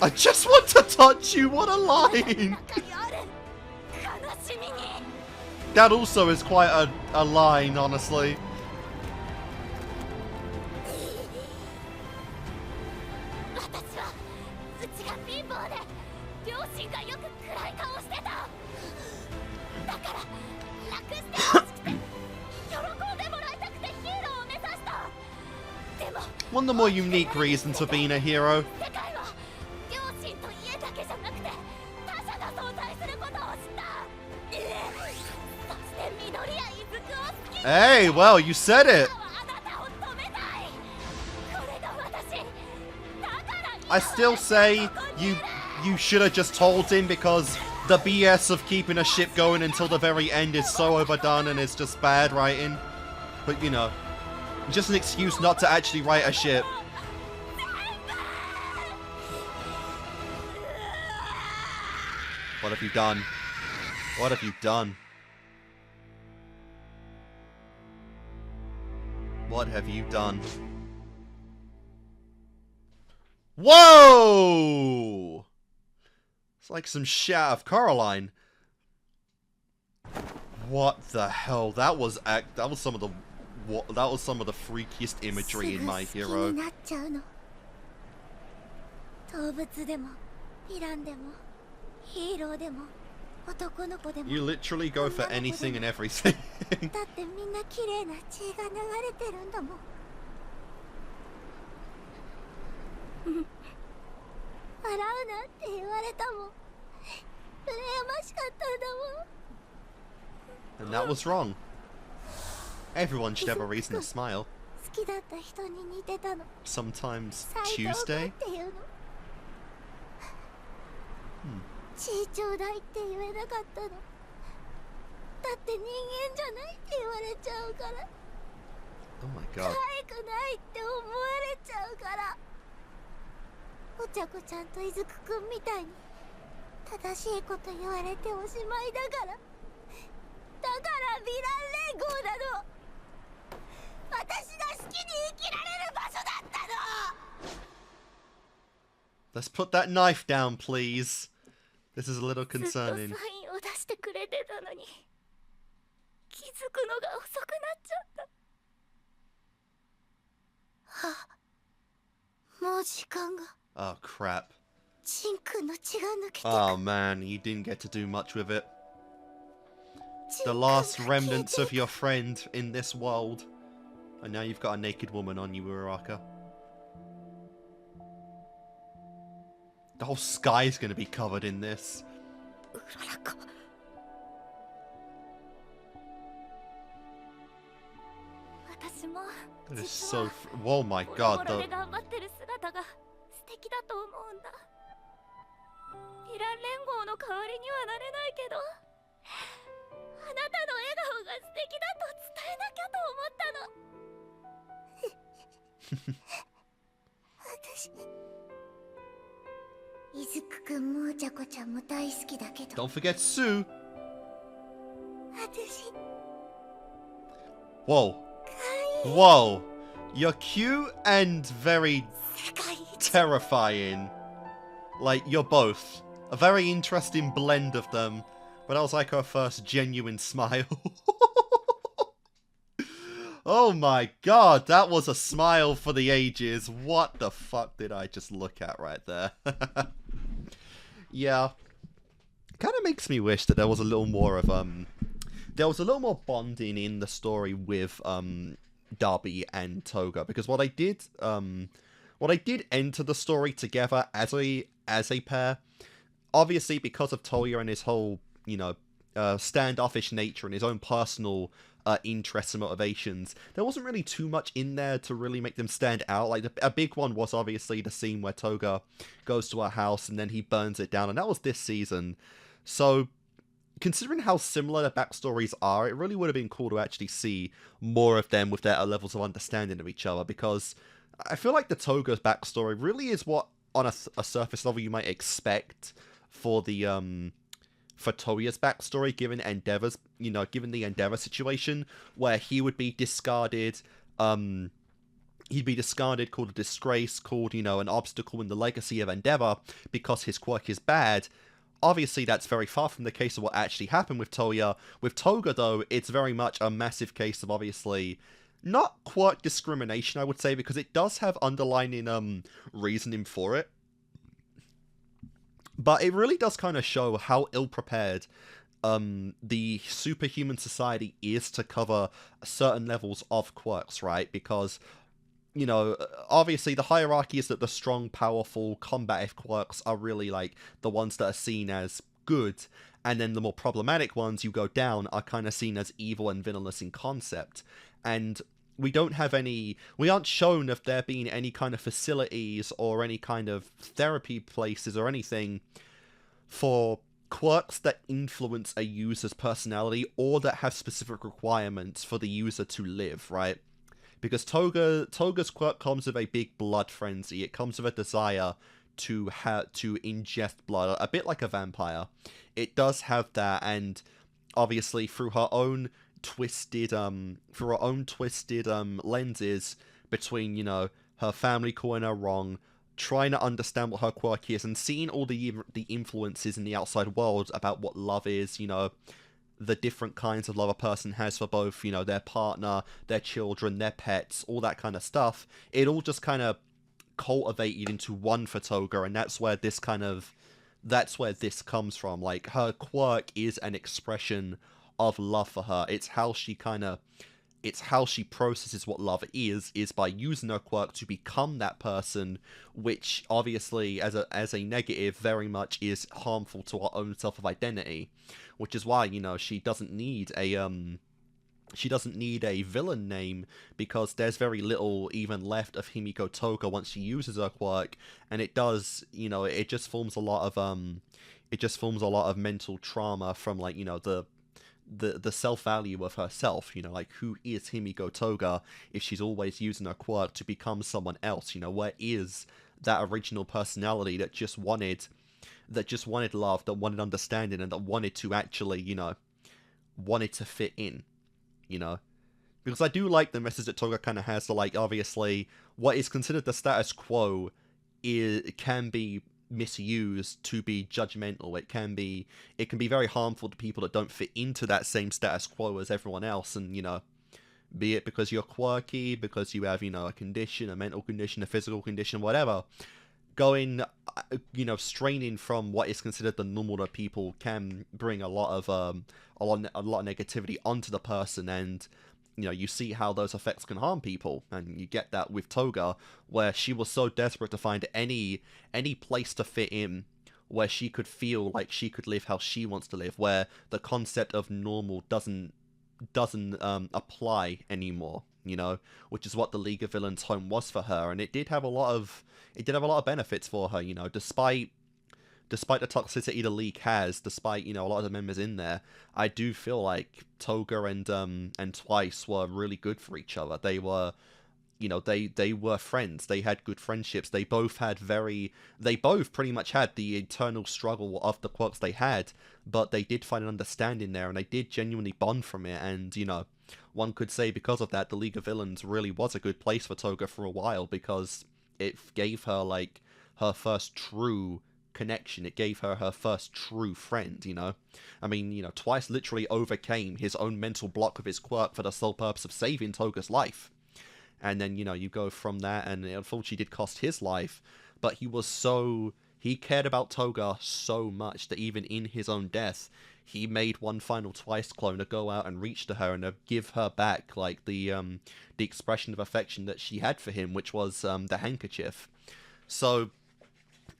Speaker 1: I just want to touch you, what a line! That also is quite a line, honestly. One of the more unique reasons for being a hero. Hey, well, you said it. I still say you should have just told him, because the BS of keeping a ship going until the very end is so overdone and it's just bad writing. But you know, just an excuse not to actually write a ship. What have you done? What have you done? What have you done? Whoa! It's like some shit out of Coraline. What the hell? That was some of the freakiest imagery in My Hero. You literally go for anything and everything. And that was wrong. Everyone should have a reason to smile. Sometimes Tuesday?
Speaker 2: 血ちょうだいって言えなかったの。だって人間じゃないって言われちゃうから。
Speaker 1: Oh my
Speaker 2: 可
Speaker 1: god.
Speaker 2: 愛くないって思われちゃうから。お茶子ちゃんといずくくんみたいに正しいこと言われておしまいだから。だからヴィラン連合なの。私が好きに生きられる場所だったの。
Speaker 1: Let's put that knife down, please. This is a little
Speaker 2: ずっと
Speaker 1: concerning.
Speaker 2: サインを出してくれてたのに気づくのが遅くなっちゃった。はあ、もう時間が。
Speaker 1: Oh crap.
Speaker 2: ジンくんの血が抜けてく。
Speaker 1: Oh man, you didn't get to do much with it.
Speaker 2: ジン
Speaker 1: The
Speaker 2: くん
Speaker 1: last
Speaker 2: が消え
Speaker 1: remnants
Speaker 2: て
Speaker 1: of your friend in this world. And now you've got a naked woman on you, Uraraka. The whole sky is going to be covered in this.
Speaker 2: うららか。私も
Speaker 1: That is
Speaker 2: 実
Speaker 1: so...
Speaker 2: は
Speaker 1: Oh my
Speaker 2: ボロボ
Speaker 1: god,
Speaker 2: ロ
Speaker 1: the...
Speaker 2: で頑張ってる姿が素敵だと思うんだ。ヴィラン連合の代わりにはなれないけど、あなたの笑顔が素敵だと伝えなきゃと思ったの。私、いずくくんもお茶子ちゃんも大好きだけど、
Speaker 1: Don't forget Sue.
Speaker 2: 私
Speaker 1: Whoa. Whoa. You're cute and very
Speaker 2: 世界一
Speaker 1: terrifying. Like, you're both. A very interesting blend of them. But that was like her first genuine smile. Oh my god, that was a smile for the ages. What the fuck did I just look at right there? Yeah. Kind of makes me wish that there was a little more of, there was a little more bonding in the story with, Darby and Toga. Because while they did enter the story together as a pair, obviously because of Toya and his whole, you know, standoffish nature and his own personal interests and motivations, there wasn't really too much in there to really make them stand out. Like, a big one was obviously the scene where Toga goes to her house and then he burns it down, and that was this season. So, considering how similar their backstories are, it really would have been cool to actually see more of them with their levels of understanding of each other, because I feel like the Toga's backstory really is what, on a surface level, you might expect for the, for Toya's backstory, given Endeavor's, you know, given the Endeavor situation, where he would be discarded, he'd be discarded, called a disgrace, called, you know, an obstacle in the legacy of Endeavor, because his quirk is bad. Obviously, that's very far from the case of what actually happened with Toya. With Toga, though, it's very much a massive case of, obviously, not quirk discrimination, I would say, because it does have underlying, reasoning for it. But it really does kind of show how ill-prepared the superhuman society is to cover certain levels of quirks, right? Because, you know, obviously the hierarchy is that the strong, powerful, combative quirks are really, like, the ones that are seen as good, and then the more problematic ones you go down are kind of seen as evil and villainous in concept. And we aren't shown of there being any kind of facilities or any kind of therapy places or anything for quirks that influence a user's personality or that have specific requirements for the user to live, right? Because Toga's quirk comes with a big blood frenzy. It comes with a desire to ingest blood, a bit like a vampire. It does have that, and obviously through her own twisted lenses between, you know, her family calling her wrong, trying to understand what her quirk is, and seeing all the influences in the outside world about what love is, you know, the different kinds of love a person has for both, you know, their partner, their children, their pets, all that kind of stuff. It all just kind of cultivated into one for Toga, and that's where this comes from. Like, her quirk is an expression of love for her. It's how she processes what love is by using her quirk to become that person, which obviously as a negative very much is harmful to her own self of identity, which is why, you know, she doesn't need a villain name, because there's very little even left of Himiko Toga once she uses her quirk, and it does, you know, it just forms a lot of it just forms a lot of mental trauma from, like, you know, the self-value of herself, you know, like, who is Himiko Toga if she's always using her quirk to become someone else, you know, where is that original personality that just wanted love, that wanted understanding, and that wanted to actually, you know, wanted to fit in, you know? Because I do like the message that Toga kind of has to, like, obviously, what is considered the status quo can be misused to be judgmental. It can be very harmful to people that don't fit into that same status quo as everyone else, and, you know, be it because you're quirky, because you have, you know, a condition, a mental condition, a physical condition, whatever. Going, you know, straining from what is considered the normal to people can bring a lot of negativity onto the person, and, you know, you see how those effects can harm people, and you get that with Toga, where she was so desperate to find any place to fit in, where she could feel like she could live how she wants to live, where the concept of normal doesn't apply anymore, you know, which is what the League of Villains home was for her, and it did have a lot of benefits for her, you know, despite the toxicity the League has, despite, you know, a lot of the members in there. I do feel like Toga and Twice were really good for each other. They were, you know, they were friends. They had good friendships. They both pretty much had the internal struggle of the quirks they had, but they did find an understanding there, and they did genuinely bond from it. And, you know, one could say because of that, the League of Villains really was a good place for Toga for a while, because it gave her, like, her first true connection. It gave her first true friend, you know? I mean, you know, Twice literally overcame his own mental block of his quirk for the sole purpose of saving Toga's life. And then, you know, you go from that, and it unfortunately did cost his life, but he cared about Toga so much that even in his own death, he made one final Twice clone to go out and reach to her and to give her back, like, the expression of affection that she had for him, which was the handkerchief. So,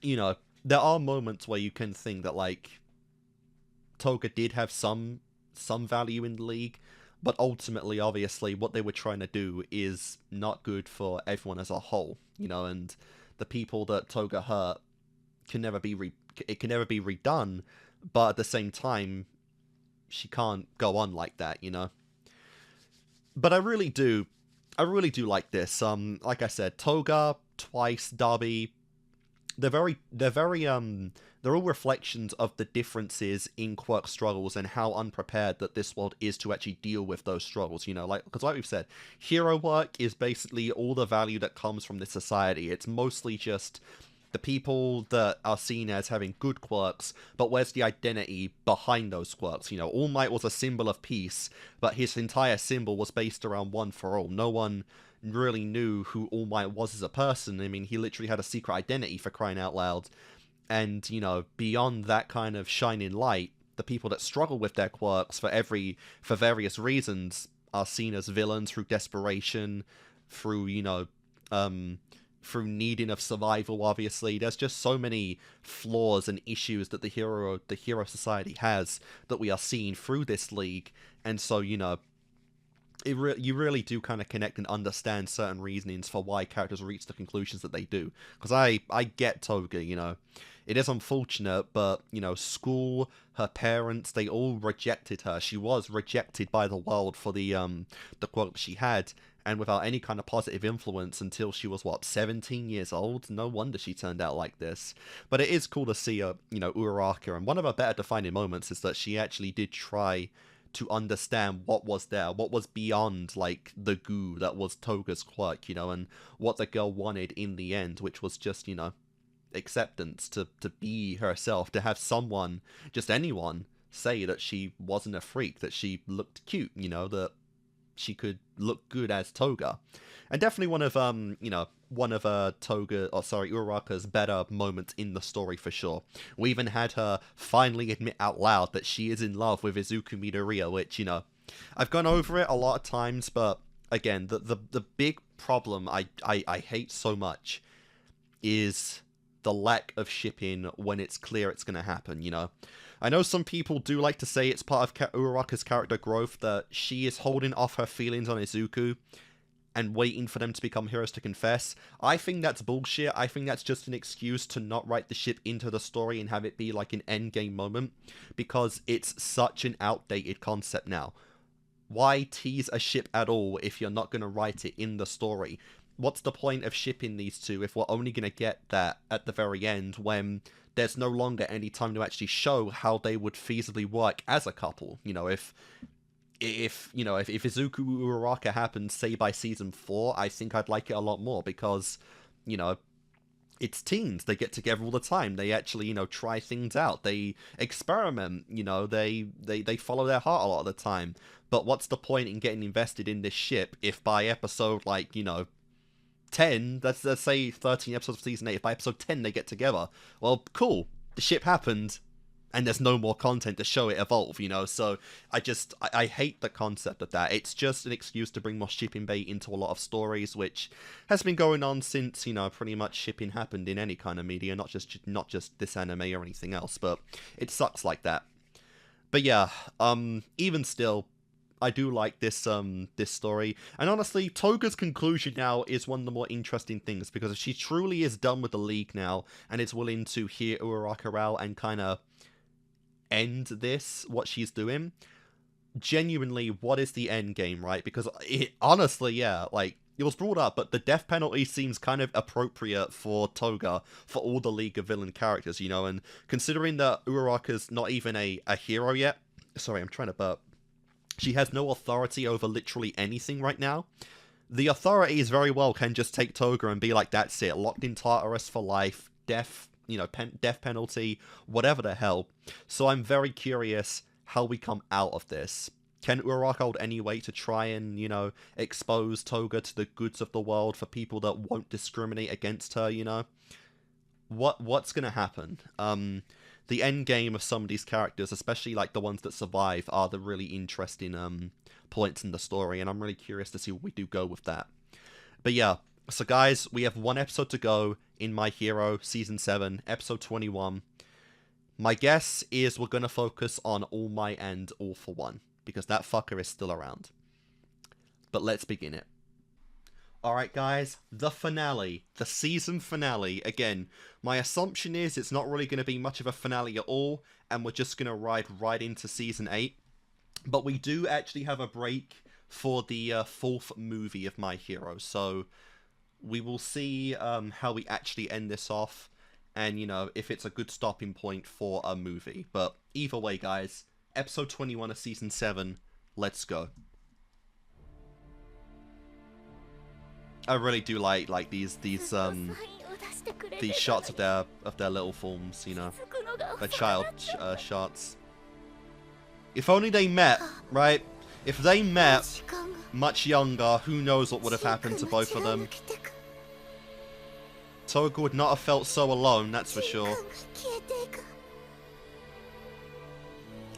Speaker 1: you know, there are moments where you can think that, like, Toga did have some value in the League, but ultimately, obviously, what they were trying to do is not good for everyone as a whole, you know, and the people that Toga hurt can never be redone, but at the same time, she can't go on like that, you know. But I really do like this. Like I said, Toga, Twice, Darby, they're all reflections of the differences in Quirk struggles and how unprepared that this world is to actually deal with those struggles, you know, like, because like we've said, hero work is basically all the value that comes from this society. It's mostly just the people that are seen as having good quirks, but where's the identity behind those quirks? You know, All Might was a symbol of peace, but his entire symbol was based around one for all. No one really knew who All Might was as a person. I mean, he literally had a secret identity, for crying out loud. And, you know, beyond that kind of shining light, the people that struggle with their quirks for various reasons are seen as villains through desperation, through, you know, through needing of survival, obviously. There's just so many flaws and issues that the hero society has that we are seeing through this League. And so, you know, you really do kind of connect and understand certain reasonings for why characters reach the conclusions that they do. Because I get Toga, you know. It is unfortunate, but, you know, school, her parents, they all rejected her. She was rejected by the world for the quirk that she had, and without any kind of positive influence until she was, 17 years old? No wonder she turned out like this. But it is cool to see her, you know, Uraraka, and one of her better defining moments is that she actually did try to understand what was there, what was beyond, like, the goo that was Toga's quirk, you know, and what the girl wanted in the end, which was just, you know, acceptance, to be herself, to have someone, just anyone, say that she wasn't a freak, that she looked cute, you know, that she could look good as Toga. And definitely one of Uraraka's better moments in the story, for sure. We even had her finally admit out loud that she is in love with Izuku Midoriya, which, you know, I've gone over it a lot of times, but again, the big problem I hate so much is the lack of shipping when it's clear it's going to happen, you know. I know some people do like to say it's part of Uraraka's character growth that she is holding off her feelings on Izuku. and waiting for them to become heroes to confess. I think that's bullshit. I think that's just an excuse to not write the ship into the story and have it be like an endgame moment, because it's such an outdated concept now. Why tease a ship at all if you're not going to write it in the story? What's the point of shipping these two if we're only going to get that at the very end, when there's no longer any time to actually show how they would feasibly work as a couple? You know, if Izuku Uraraka happens, say, by season 4, I think I'd like it a lot more, because, you know, it's teens. They get together all the time. They actually, you know, try things out. They experiment. You know, they follow their heart a lot of the time. But what's the point in getting invested in this ship if by episode, like, you know, 10, let's say 13 episodes of season 8, if by episode 10 they get together? Well, cool. The ship happened, and there's no more content to show it evolve, you know? So I hate the concept of that. It's just an excuse to bring more shipping bait into a lot of stories, which has been going on since, you know, pretty much shipping happened in any kind of media, not just this anime or anything else, but it sucks like that. But yeah, even still, I do like this this story, and honestly, Toga's conclusion now is one of the more interesting things, because if she truly is done with the League now, and is willing to hear Uraraka out and kind of end what she's doing, genuinely, what is the end game, right? Because honestly, yeah, like, it was brought up, but the death penalty seems kind of appropriate for Toga, for all the League of Villain characters, you know, and considering that Uraraka's not even a hero yet, sorry, I'm trying to burp, she has no authority over literally anything right now. The authorities very well can just take Toga and be like, that's it, locked in Tartarus for life, death, you know, death penalty, whatever the hell. So I'm very curious how we come out of this. Can Uraraka hold any way to try and, you know, expose Toga to the goods of the world for people that won't discriminate against her, you know? What's gonna happen? The end game of some of these characters, especially like the ones that survive, are the really interesting points in the story, and I'm really curious to see what we do go with that. But yeah, so guys, we have one episode to go in My Hero Season 7, Episode 21. My guess is we're going to focus on All Might and All for One, because that fucker is still around. But let's begin it. Alright guys, the finale, the season finale. Again, my assumption is it's not really going to be much of a finale at all, and we're just going to ride right into season 8. But we do actually have a break for the 4th movie of My Hero, so we will see how we actually end this off, and, you know, if it's a good stopping point for a movie. But either way, guys, episode 21 of season 7, let's go. I really do like these shots of their little forms, you know, their child shots. If only they met, right? If they met much younger, who knows what would have happened to both of them. Toga would not have felt so alone, that's for sure.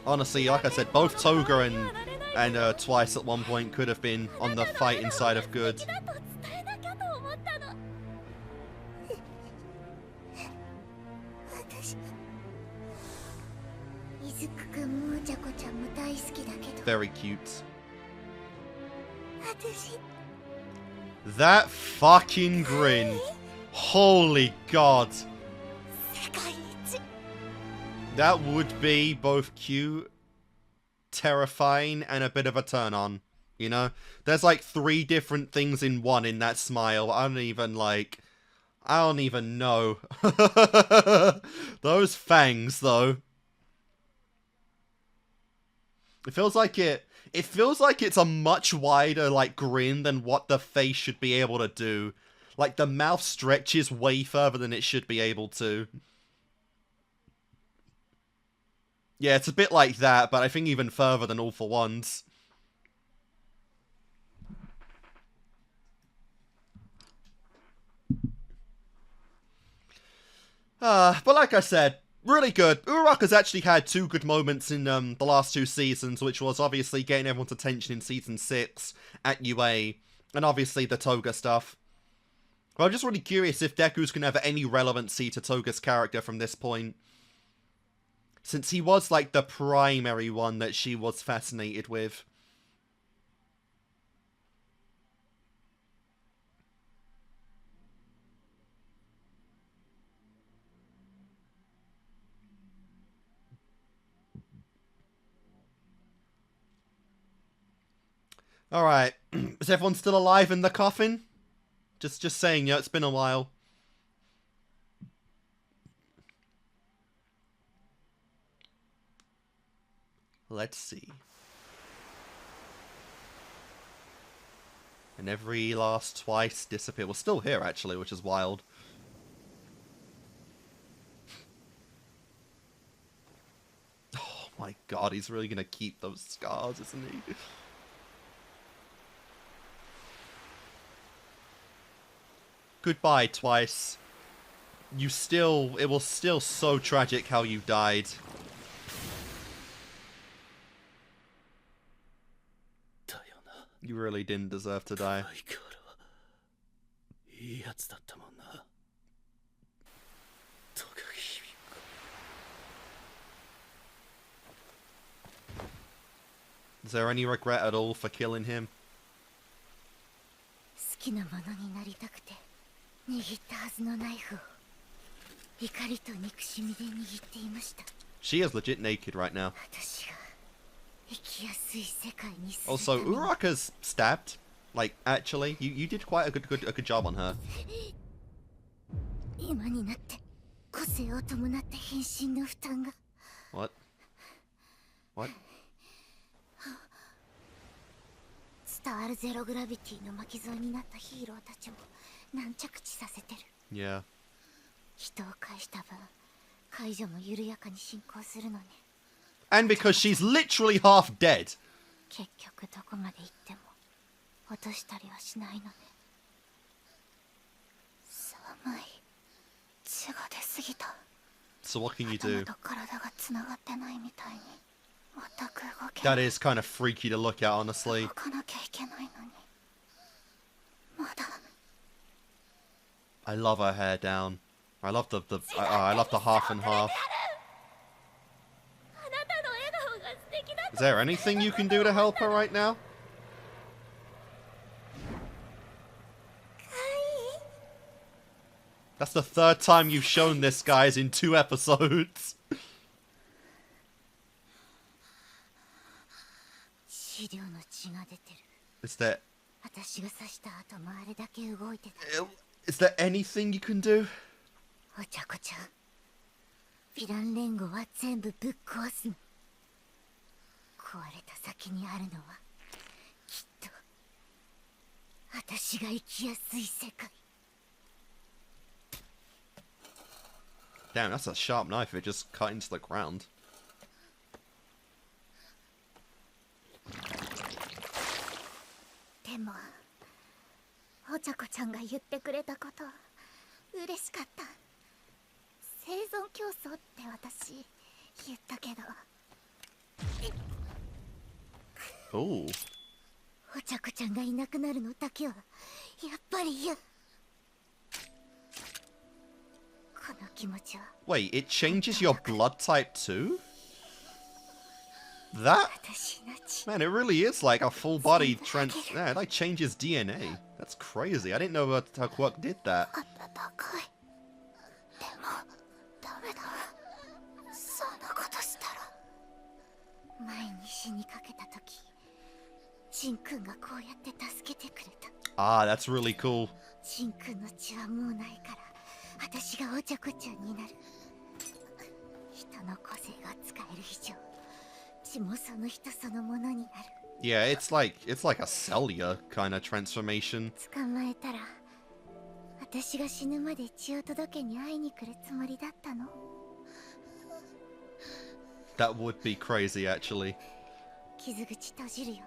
Speaker 1: Honestly, like I said, both Toga and Twice at one point could have been on the fighting side of good. Very cute. That fucking grin. Holy god. That would be both cute, terrifying, and a bit of a turn on. You know? There's like 3 different things in one in that smile. I don't even know. Those fangs, though. It feels like it's a much wider, like, grin than what the face should be able to do. Like, the mouth stretches way further than it should be able to. Yeah, it's a bit like that, but I think even further than All for One's. But like I said, really good. Uraraka's actually had 2 good moments in the last 2 seasons, which was obviously getting everyone's attention in Season 6 at UA, and obviously the Toga stuff. But I'm just really curious if Deku's going to have any relevancy to Toga's character from this point, since he was like the primary one that she was fascinated with. Alright. Is everyone still alive in the coffin? Just saying, yeah, it's been a while. Let's see. And every last twice disappear. We're still here, actually, which is wild. Oh my god, he's really gonna keep those scars, isn't he? Goodbye, Twice. It was still so tragic how you died. You really didn't deserve to die. Is there any regret at all for killing him?
Speaker 2: 好きなものになりたくて握ったはずのナイフを怒りと憎しみで握っていました。
Speaker 1: She is legit naked right now.
Speaker 2: 私が生きやすい世界にする
Speaker 1: Also,
Speaker 2: ために
Speaker 1: Uraraka's stabbed. Like, actually, you did quite a good job on her.
Speaker 2: 今になって個性を伴って変身の負担が
Speaker 1: What? What?
Speaker 2: 伝わるゼログラビティの巻き添えになったヒーローたちも軟着地させてる。
Speaker 1: Yeah.
Speaker 2: 人を介した分解除も緩やかに進行するのね。
Speaker 1: And because she's literally half dead.
Speaker 2: 結局どこまで行っても落としたりはしないのね。寒い。血が出すぎた。
Speaker 1: So what can you
Speaker 2: 頭
Speaker 1: do?
Speaker 2: と体がつながってないみたいに全く動けな
Speaker 1: That
Speaker 2: い。
Speaker 1: is kind of freaky to look at, honestly.
Speaker 2: 動かなきゃいけないのにまだ
Speaker 1: I love her hair down. I love the I love the half and half.
Speaker 2: あなたの笑顔が素敵だ
Speaker 1: Is there anything you can do to help her right now? That's the third time you've shown this, guys, in 2 episodes.
Speaker 2: 資料の血が出てる。
Speaker 1: Is there
Speaker 2: 私が刺した後もあれだけ動いてた。
Speaker 1: is there anything you can do?
Speaker 2: お茶子ちゃん、ヴィラン連合は全部ぶっ壊すの。壊れた先にあるのはきっと私が生きやすい世界。
Speaker 1: Damn, that's a sharp knife. It just cut into the ground.
Speaker 2: でもお茶子ちゃんが言ってくれたこと嬉しかった。生存競争って私言ったけど
Speaker 1: Ooh.
Speaker 2: お茶子ちゃんがいなくなるのだけはやっぱり嫌。この気持ちは
Speaker 1: Wait, it changes your blood type too? That?
Speaker 2: 私の血
Speaker 1: Man, it really is like a full body yeah, it like changes DNA. That's crazy. I didn't know how Quirk did that.
Speaker 2: 暖かい。でもダメだ。そんなことしたら。前に死にかけた時ジンくんがこうやって助けてくれた。
Speaker 1: Ah, that's really cool.
Speaker 2: ジンくんの血はもうないから私がお茶子ちゃんになる。人の個性が使える以上血もその人そのものになる。
Speaker 1: Yeah, it's like a cellular kind of transformation.
Speaker 2: 捕まえたら私が死ぬまで血を届けに会いに来るつもりだったの。
Speaker 1: That would be crazy, actually.
Speaker 2: 傷口閉じるよ。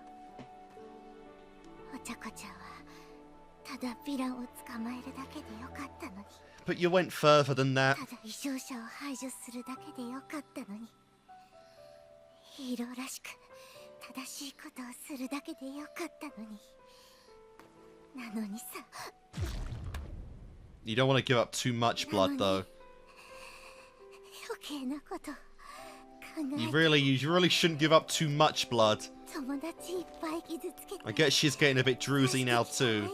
Speaker 2: お茶子ちゃんはただヴィランを捕まえるだけでよかったのに。
Speaker 1: But you went further than that.
Speaker 2: ただ異常者を排除するだけでよかったのに。ヒーローらしく正しいことをするだけでよかったのに。なのにさ。
Speaker 1: You don't want to give up too much blood, though.
Speaker 2: 余計なこと考え
Speaker 1: You really shouldn't give up too much blood.
Speaker 2: 友達いっぱい傷つけて
Speaker 1: I guess she's getting a bit droozy now too.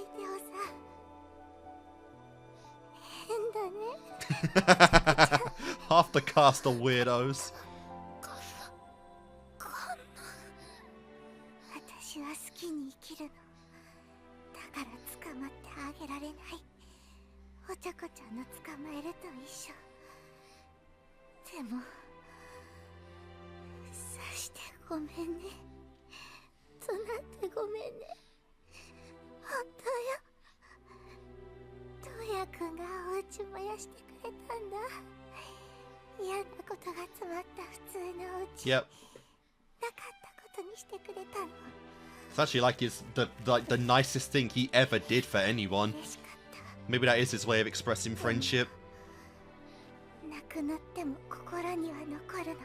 Speaker 2: 変だね。
Speaker 1: Half the cast are weirdos.
Speaker 2: 私私は好きに生きるの。だから捕まってあげられない。お茶子ちゃんの捕まえると一緒。でもさしてごめんね。となってごめんね。本当よ。トウヤくんがお家燃やしてくれたんだ。嫌なことが詰まった普通のお家。
Speaker 1: Yep.
Speaker 2: なかったことにしてくれたの。
Speaker 1: It's actually like it's the nicest thing he ever did for anyone.
Speaker 2: 嬉しかった。
Speaker 1: Maybe that is his way of expressing friendship.
Speaker 2: なくなっても心には残るの。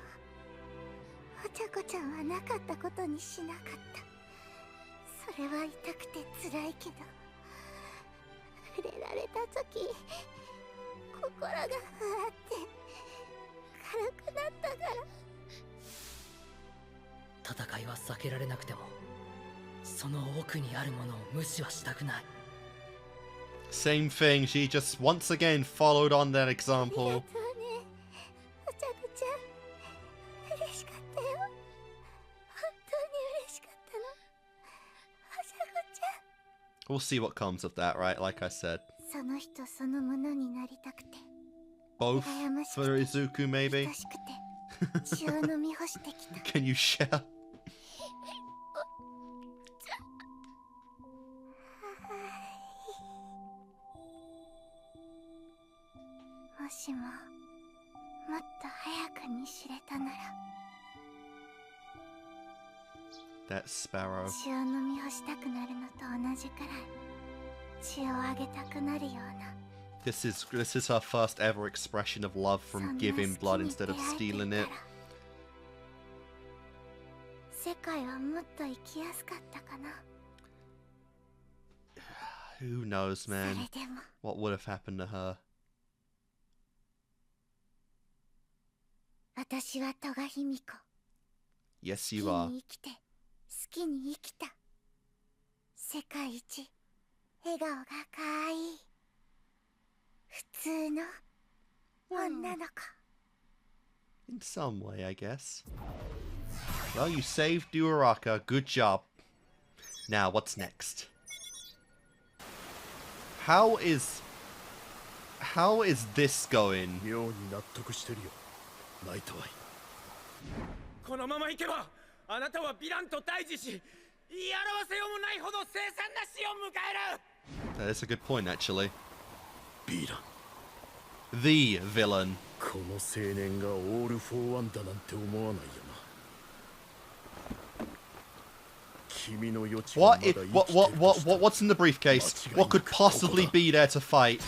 Speaker 2: お茶子ちゃんはなかったことにしなかった。それは痛くて辛いけど、触れられた時心がふわって軽くなったから。
Speaker 6: 戦いは避けられなくても、その奥にあるものを無視はしたくない。
Speaker 1: Same thing. She just once again followed on that
Speaker 2: ありが
Speaker 1: example.
Speaker 2: とうね、お茶子ちゃん。嬉しかったよ。本当に嬉しかったの。お茶子ちゃん。
Speaker 1: We'll see what comes of that, right? Like I said.
Speaker 2: その人そのものになりたくて、
Speaker 1: Both for Izuku, maybe?
Speaker 2: 愛しくて血を飲み干してきた。
Speaker 1: Can you share?
Speaker 2: もしももっと早くに知れたなら。
Speaker 1: That sparrow.
Speaker 2: 血を飲み干したくなるのと同じくらい血をあげたくなるような。
Speaker 1: This is her first ever expression of love
Speaker 2: そん
Speaker 1: from
Speaker 2: な
Speaker 1: giving
Speaker 2: 好
Speaker 1: blood
Speaker 2: きに
Speaker 1: instead
Speaker 2: 出
Speaker 1: of
Speaker 2: 会えてい
Speaker 1: stealing
Speaker 2: た
Speaker 1: it.
Speaker 2: ら世界はもっと生きやすかったかな。
Speaker 1: Who knows,
Speaker 2: それ
Speaker 1: man?
Speaker 2: でも
Speaker 1: What would have happened to her?
Speaker 2: 私は戸賀卑弥呼。
Speaker 1: Yes,
Speaker 2: 好
Speaker 1: you
Speaker 2: き
Speaker 1: are.
Speaker 2: に生きて好きに生きた。世界一笑顔が可愛い普通の女の子。
Speaker 1: In some way, I guess. Well, you saved Uraraka. Good job. Now, what's next? How is this going?
Speaker 5: 妙に納得してるよ、ナイトアイ。
Speaker 3: このままいけばあなたはヴィランと対峙し、言い表せようもないほど凄惨な死を迎える。
Speaker 1: That's a good point, actually.
Speaker 5: ヴィラン。
Speaker 1: The villain.
Speaker 5: この青年がオール・フォー・ワンだなんて思わないよな。君の余地は
Speaker 1: What? What's in the briefcase? What could possibly be there to fight?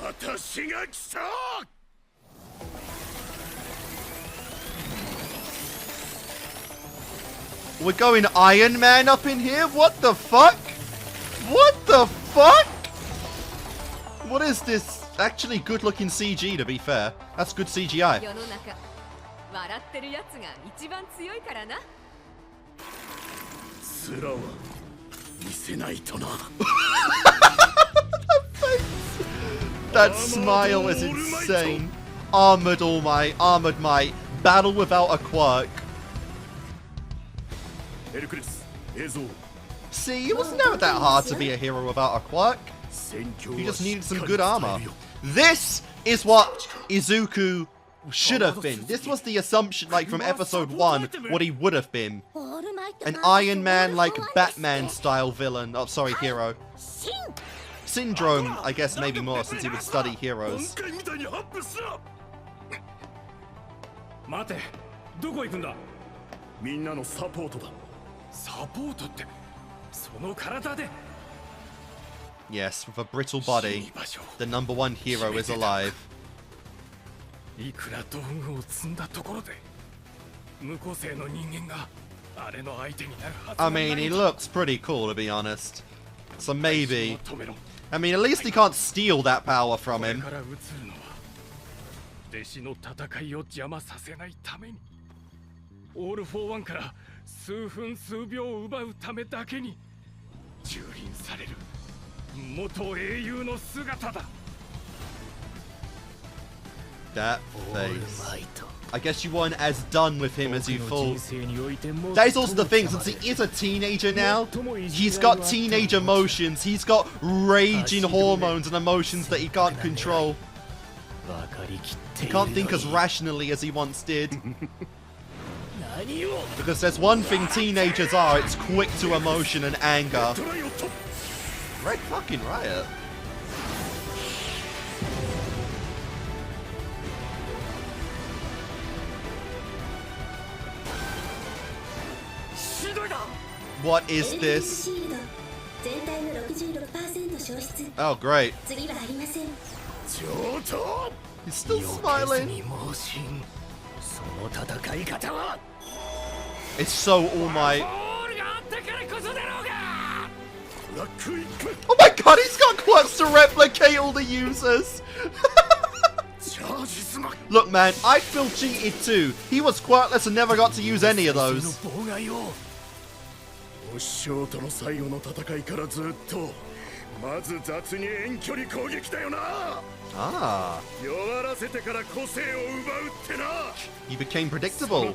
Speaker 5: 私が来た。
Speaker 1: We're going Iron Man up in here? What the fuck? What the fuck? What is this? Actually good looking CG, to be fair. That's good CGI.
Speaker 9: 世の中笑ってるやつが一番強いからな。
Speaker 5: 面は見せないとな。
Speaker 1: That smile is insane. Armored All Might, Armored Might, battle without a quirk.
Speaker 5: エルクレス、映像。
Speaker 1: See, it was never that hard to be a hero without a quirk.
Speaker 5: 戦況は
Speaker 1: You just needed some
Speaker 5: しっかり
Speaker 1: good
Speaker 5: 伝え
Speaker 1: armor.
Speaker 5: るよ。
Speaker 1: This is what Izuku should have been. This was the assumption, like from episode 1, what he would have been.
Speaker 2: オールマイト
Speaker 1: An
Speaker 2: が
Speaker 1: Iron Man, like
Speaker 2: オールフォーワン
Speaker 1: Batman
Speaker 2: ですって
Speaker 1: style villain. Oh, sorry, hero.
Speaker 2: シン
Speaker 1: Syndrome, I guess maybe more since he would study
Speaker 5: 今
Speaker 1: heroes.
Speaker 5: 回みたいにハップすな。
Speaker 3: 待て、どこ行くんだ。
Speaker 5: みんなのサポートだ。
Speaker 3: サポートってその体で。
Speaker 1: Yes, with a brittle body,
Speaker 3: 死に場所
Speaker 1: the number one hero is alive.
Speaker 3: いくら道具を積んだところで無個性の人間があれの相手になるはず
Speaker 1: I
Speaker 3: がない
Speaker 1: mean, he looks pretty cool, to be honest. So maybe...
Speaker 3: 止めろ。
Speaker 1: I mean, at least he can't steal that power from
Speaker 3: これ
Speaker 1: him.
Speaker 3: から移るのは弟子の戦いを邪魔させないために、オール・フォー・ワンから数分数秒を奪うためだけに蹂躙される元英雄の姿だ。
Speaker 1: That
Speaker 6: オール
Speaker 1: face.
Speaker 6: マイト
Speaker 1: I guess you weren't as done with him as you thought. That is also the thing, since he is a teenager now, he's got teenage emotions, he's got raging hormones and emotions that he can't control. He can't think as rationally as he once did. Because there's one thing teenagers are, it's quick to emotion and anger. Red fucking riot. What is this? Oh, great. He's still smiling. It's so All Might. Oh my god, he's got quirks to replicate all the users. Look, man, I feel cheated too. He was quirkless and never got to use any of those. Ah. He became predictable.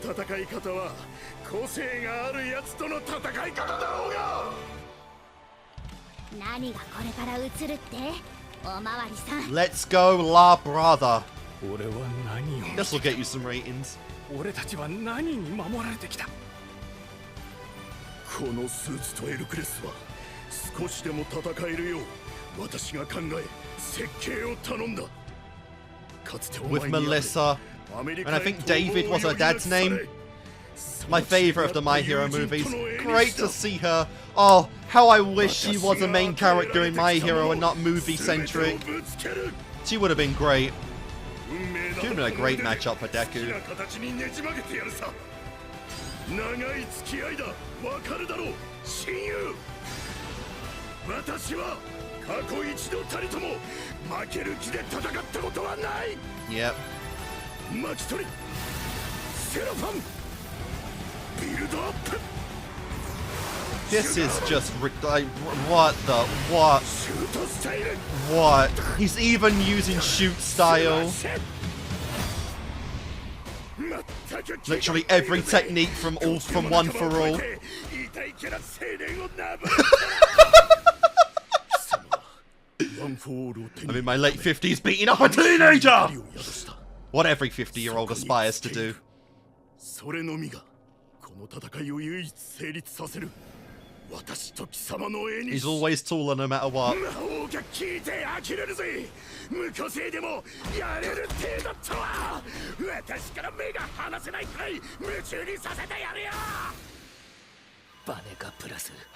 Speaker 1: Let's go, La Brother. This will get you some ratings.
Speaker 5: このスーツとエルクレスは少しでも戦えるよう私が考え設計を頼んだ。かつてお前
Speaker 1: With Melissa, and I think David was her dad's name. My favorite of the My Hero movies. Great to see her. Oh, how I wish she was a main character in My Hero and not movie-centric. She would have been great. She would have been a great matchup for Deku. 長い付き合いだ。わかるだろう、親友。私は過去一度たりとも負ける気で戦ったことはない。Yep. 巻き取り、セラファン、ビルドアップ。This is just like what the what? What? He's even using shoot style. Literally every technique from One for All. I'm in my late 50s beating up a teenager! What every 50-year-old aspires to do. He's always taller no matter what.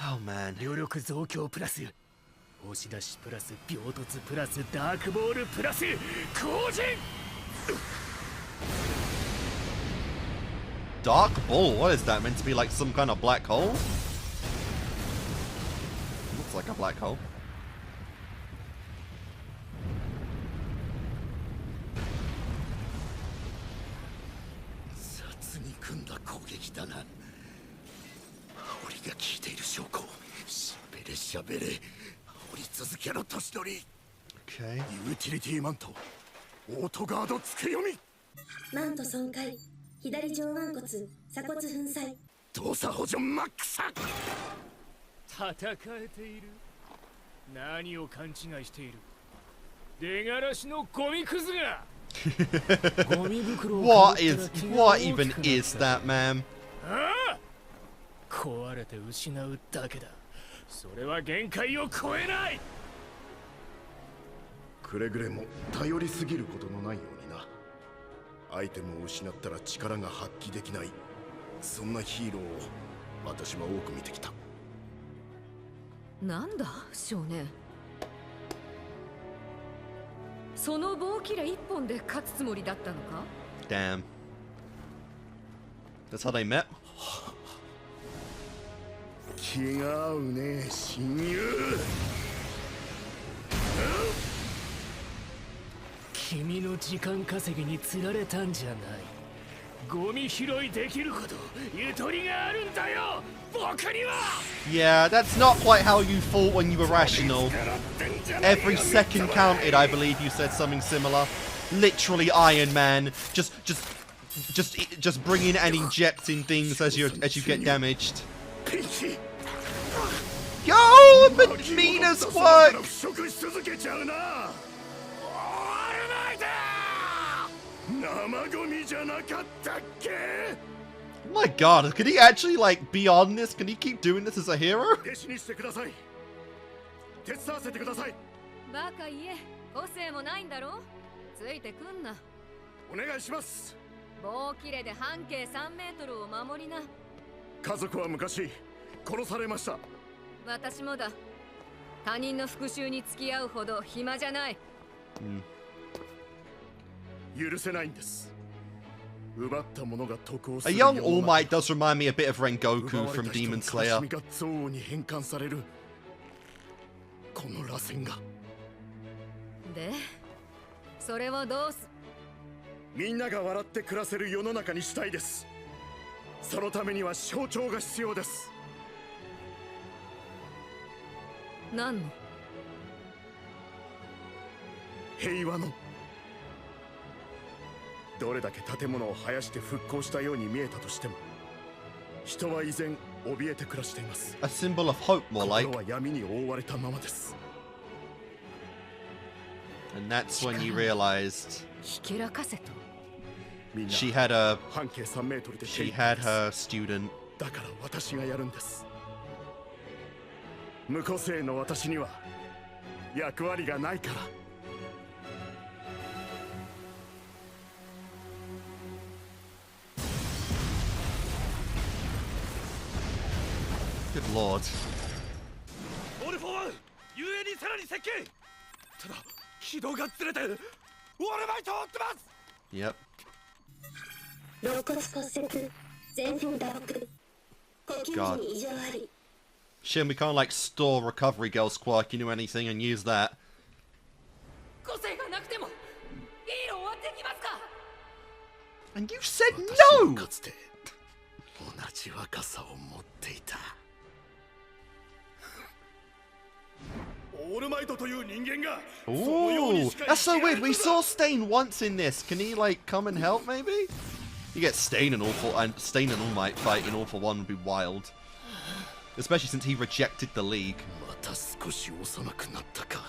Speaker 1: Oh man. Dark ball? What is that? Meant to be like some kind of black hole? Looks like a black hole. Okay.
Speaker 5: ユーティリティマント、オートガードつけ読み。
Speaker 2: マント損壊、左上腕骨、鎖骨粉砕。
Speaker 5: 動作補助マックス。
Speaker 3: 戦えている。何を勘違いしている。出がらしのゴミくずが。
Speaker 1: What even is that, man?
Speaker 3: ああ、壊れて失うだけだ。それは限界を超えない。
Speaker 5: くれぐれも頼りすぎることのないようにな。アイテムを失ったら力が発揮できない、そんなヒーローを私は多く見てきた。
Speaker 9: なんだ少年、その棒切れ一本で勝つつもりだったのか。
Speaker 1: Damn. That's how they met?
Speaker 5: 気が合うね、親友。
Speaker 3: 君の時間稼ぎに釣られたんじゃない。ゴミ拾いできるほどゆとりがあるんだよ、僕には。
Speaker 1: Yeah, that's not quite how you thought when you were rational. Every second counted, I believe you said something similar. Literally Iron Man. Just just bringing and injecting things as you get damaged. Yo, but Mina's Quirk! My god, can he actually, like, be on this? Can he keep doing this as a hero?
Speaker 9: バカ言え、個性もないんだろ。ついてくんな。
Speaker 5: お願いします。
Speaker 9: 棒切れで半径3メートルを守りな。
Speaker 5: 家族は昔殺されました。
Speaker 9: 私もだ。他人の復讐に付き合うほど暇じゃない。
Speaker 5: 許せないんです。奪ったものが得をす
Speaker 1: A
Speaker 5: る
Speaker 1: young All Might does remind me a bit of Rengoku from Demon Slayer.
Speaker 5: が憎悪に変換されるこの螺旋が。
Speaker 9: で、それをどうす。
Speaker 5: みんなが笑って暮らせる世の中にしたいです。そのためには象徴が必要です。
Speaker 9: 何の？
Speaker 5: 平和の。どれだけ建物を生やして復興したように見えたとしても、人は依然怯えて暮らしています。
Speaker 1: A symbol of hope, more like.
Speaker 5: 心は闇に覆われたままです。
Speaker 1: And that's when you realized
Speaker 9: ひけらかせと。
Speaker 1: she had a
Speaker 5: 半径3メートルで
Speaker 1: she had her student.
Speaker 5: だから私がやるんです。無個性の私には役割がないから。
Speaker 1: Good lord.
Speaker 5: オールフォーワン、ゆえにさらに接近。ただ軌道がずれてオールマイトを追ってます。
Speaker 1: Yep.
Speaker 2: 肋骨骨折、全身打撲、呼吸器に異常あり。
Speaker 1: Shin, we can't like store recovery girl's quirk into anything and use that.
Speaker 6: 個性がなくてもヒーローはできますか？
Speaker 1: And you said no!
Speaker 5: かつて同じ若さを持っていた。オールマイトという人間が。
Speaker 1: Ooh, that's so weird. We saw Stain once in this. Can he like come and help maybe? You get Stain and Stain and All Might fight in All for One would be wild. Especially since he rejected the League.
Speaker 5: また少し幼くなったか。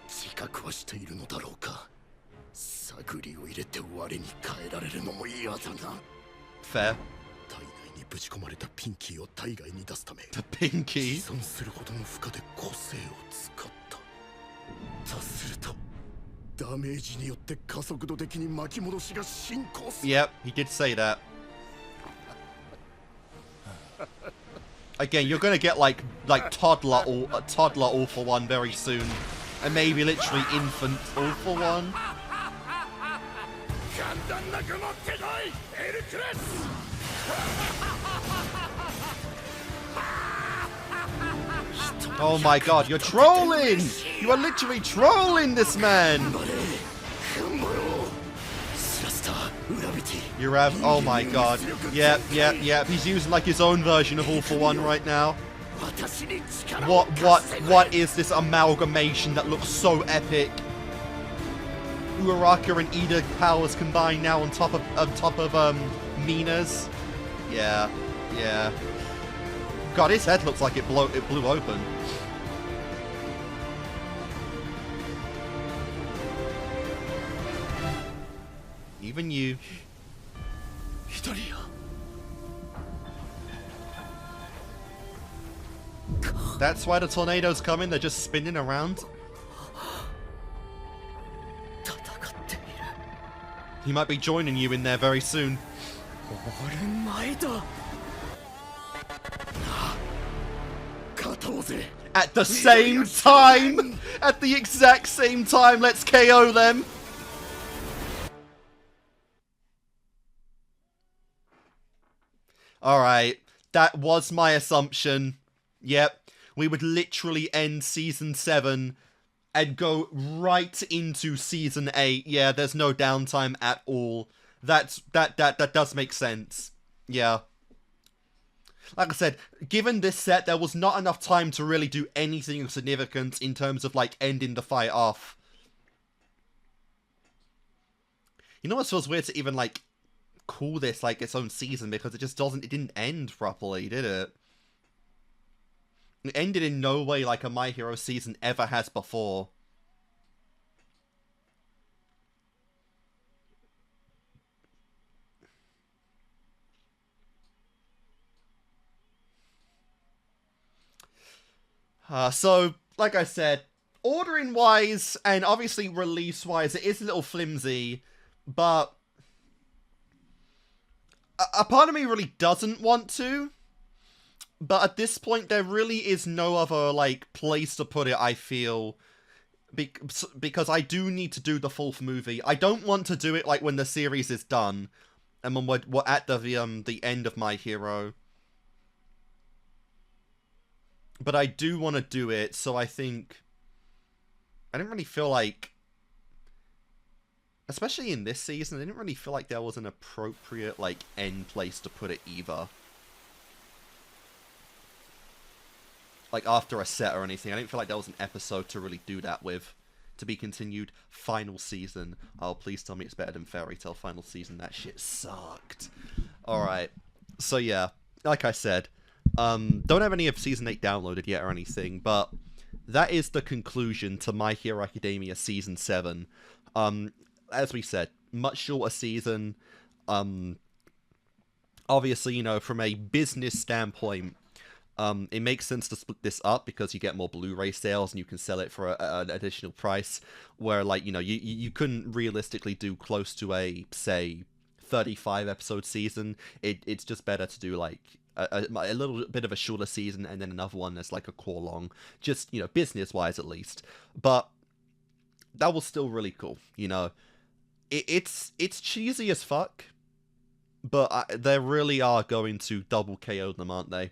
Speaker 5: 自覚はしているのだろうか。探りを入れて我に変えられるのも嫌だな。
Speaker 1: Fair.
Speaker 5: 体内にぶち込まれたピンキーを体外に出すため。
Speaker 1: The Pinky.
Speaker 5: 自損するほどの負荷で個性を使った。とすると、ダメージによって加速度的に巻き戻しが進行する。
Speaker 1: Yep, he did say that. Again, you're gonna get like toddler all for one very soon, and maybe literally infant all for one. Oh my god, you're trolling! You are literally trolling this man! You have, oh my god. Yep, he's using like his own version of All for One right now. What is this amalgamation that looks so epic? Uraraka and Ida powers combined now on top of Mina's. Yeah. God, his head looks like it blew open. Even you. That's why the tornadoes coming, they're just spinning around. He might be joining you in there very soon. At the same time! At the exact same time, let's KO them! Alright, that was my assumption. Yep, we would literally end Season 7 and go right into Season 8. Yeah, there's no downtime at all. That does make sense. Yeah. Like I said, given this set, there was not enough time to really do anything of significance in terms of, like, ending the fight off. You know what feels weird to even, like, call this like its own season because it didn't end properly, did it? It ended in no way like a My Hero season ever has before. So, like I said, ordering-wise, and obviously release-wise, it is a little flimsy, but a part of me really doesn't want to, but at this point, there really is no other, like, place to put it, I feel, because I do need to do the fourth movie. I don't want to do it, like, when the series is done, and when we're at the end of My Hero. But I do want to do it, so I think... I didn't really feel like... Especially in this season, I didn't really feel like there was an appropriate, like, end place to put it either. Like, after a set or anything. I didn't feel like there was an episode to really do that with. To be continued. Final season. Oh, please tell me it's better than Fairy Tail final season. That shit sucked. Alright. So, yeah. Like I said... don't have any of Season 8 downloaded yet or anything, but that is the conclusion to My Hero Academia Season 7. As we said, much shorter season. Obviously, you know, from a business standpoint, it makes sense to split this up because you get more Blu-ray sales and you can sell it for an additional price, where, like, you know, you couldn't realistically do close to a, say, 35 episode season. It's just better to do, like, a little bit of a shorter season and then another one that's like a core long, just, you know, business wise at least. But that was still really cool, you know. It's cheesy as fuck, but they really are going to double KO them, aren't they?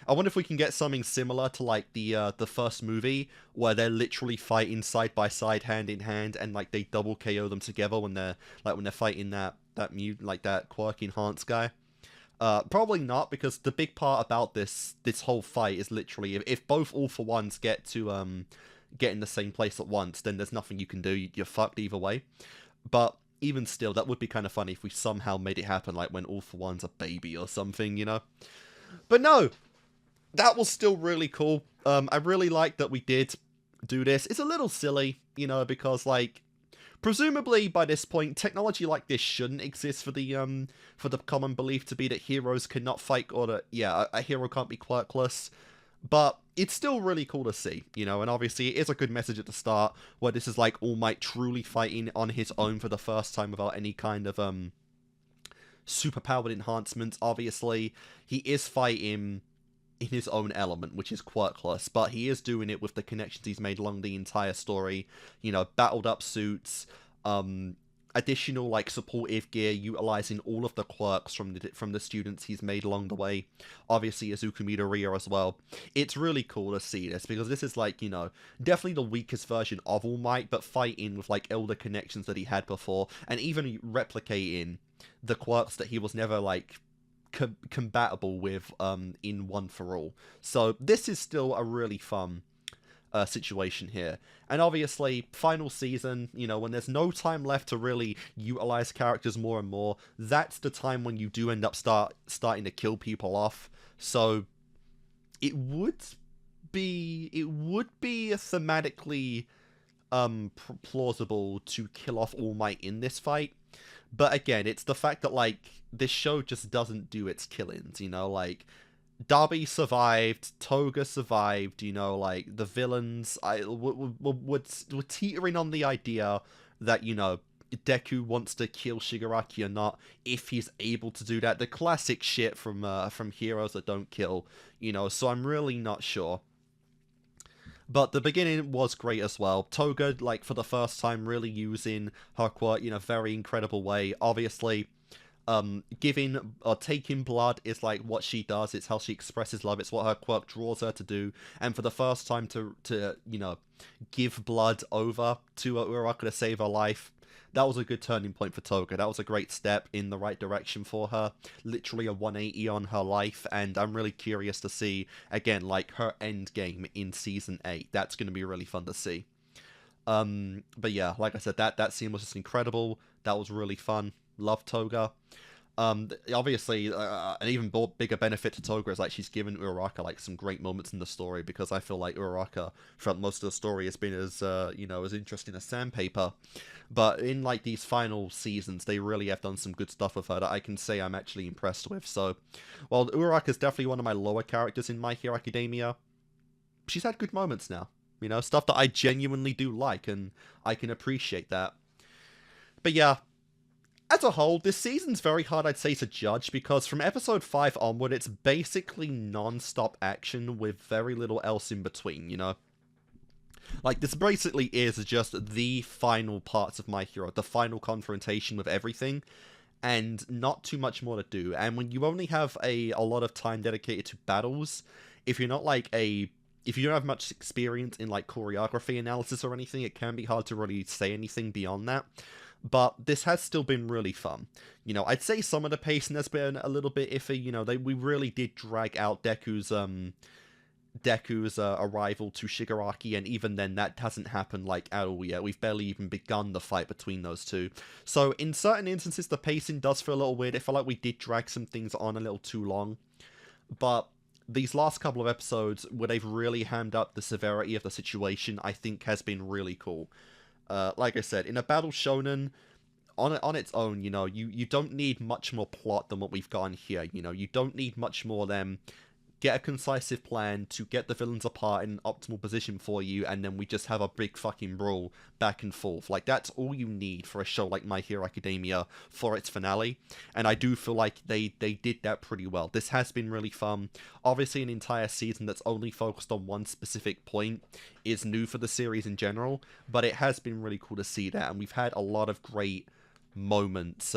Speaker 1: I wonder if we can get something similar to like the first movie, where they're literally fighting side by side, hand in hand, and like they double KO them together when they're fighting that Quirk enhanced guy. Probably not, because the big part about this whole fight is literally if both All For Ones get to get in the same place at once, then there's nothing you can do. You're fucked either way. But even still, that would be kind of funny if we somehow made it happen, like when All For One's a baby or something, you know? But no, that was still really cool. I really like that we did do this. It's a little silly, you know, because, like, presumably by this point, technology like this shouldn't exist for the common belief to be that heroes cannot fight, or that, yeah, a hero can't be quirkless. But it's still really cool to see, you know, and obviously it is a good message at the start, where this is like All Might truly fighting on his own for the first time without any kind of superpowered enhancements. Obviously, he is fighting in his own element, which is quirkless, but he is doing it with the connections he's made along the entire story, you know, battled up suits, additional, like, supportive gear, utilizing all of the quirks from the students he's made along the way. Obviously, Izuku Midoriya as well. It's really cool to see this, because this is, like, you know, definitely the weakest version of All Might, but fighting with, like, elder connections that he had before, and even replicating the quirks that he was never, like, compatible with in One For All. So this is still a really fun situation here. And obviously, final season, you know, when there's no time left to really utilize characters more and more, that's the time when you do end up starting to kill people off. So it would be thematically plausible to kill off All Might in this fight. But again, it's the fact that, like, this show just doesn't do its killings, you know, like, Darby survived, Toga survived, you know, like, the villains were teetering on the idea that, you know, Deku wants to kill Shigaraki or not, if he's able to do that. The classic shit from heroes that don't kill, you know, so I'm really not sure. But the beginning was great as well. Toga, like, for the first time, really using her quirk in a very incredible way. Obviously, giving or taking blood is, like, what she does. It's how she expresses love. It's what her quirk draws her to do. And for the first time to you know, give blood over to Uraraka to save her life, that was a good turning point for Toga. That was a great step in the right direction for her. Literally a 180 on her life, and I'm really curious to see, again, like, her end game in Season 8. That's going to be really fun to see. But yeah, like I said, that scene was just incredible. That was really fun. Love Toga. Obviously, an even bigger benefit to Toga is like she's given Uraraka like some great moments in the story, because I feel like Uraraka throughout most of the story has been as as interesting as sandpaper. But in like these final seasons, they really have done some good stuff with her that I can say I'm actually impressed with. So, while Uraraka is definitely one of my lower characters in My Hero Academia, she's had good moments now. Stuff that I genuinely do like, and I can appreciate that. But yeah, as a whole, this season's very hard, I'd say, to judge, because from episode 5 onward, it's basically non-stop action with very little else in between, Like, this basically is just the final parts of My Hero, the final confrontation with everything, and not too much more to do. And when you only have a lot of time dedicated to battles, if you're not like if you don't have much experience in like choreography analysis or anything, it can be hard to really say anything beyond that. But this has still been really fun. I'd say some of the pacing has been a little bit iffy. We really did drag out Deku's arrival to Shigaraki, and even then that hasn't happened like at all yet. We've barely even begun the fight between those two. So in certain instances, the pacing does feel a little weird. I feel like we did drag some things on a little too long. But these last couple of episodes, where they've really hammed up the severity of the situation, I think has been really cool. Like I said, in a battle shonen, on its own, you don't need much more plot than what we've gotten here. You don't need much more than get a concisive plan to get the villains apart in an optimal position for you, and then we just have a big fucking brawl back and forth. Like, that's all you need for a show like My Hero Academia for its finale, and I do feel like they did that pretty well. This has been really fun. Obviously, an entire season that's only focused on one specific point is new for the series in general, but it has been really cool to see that, and we've had a lot of great moments,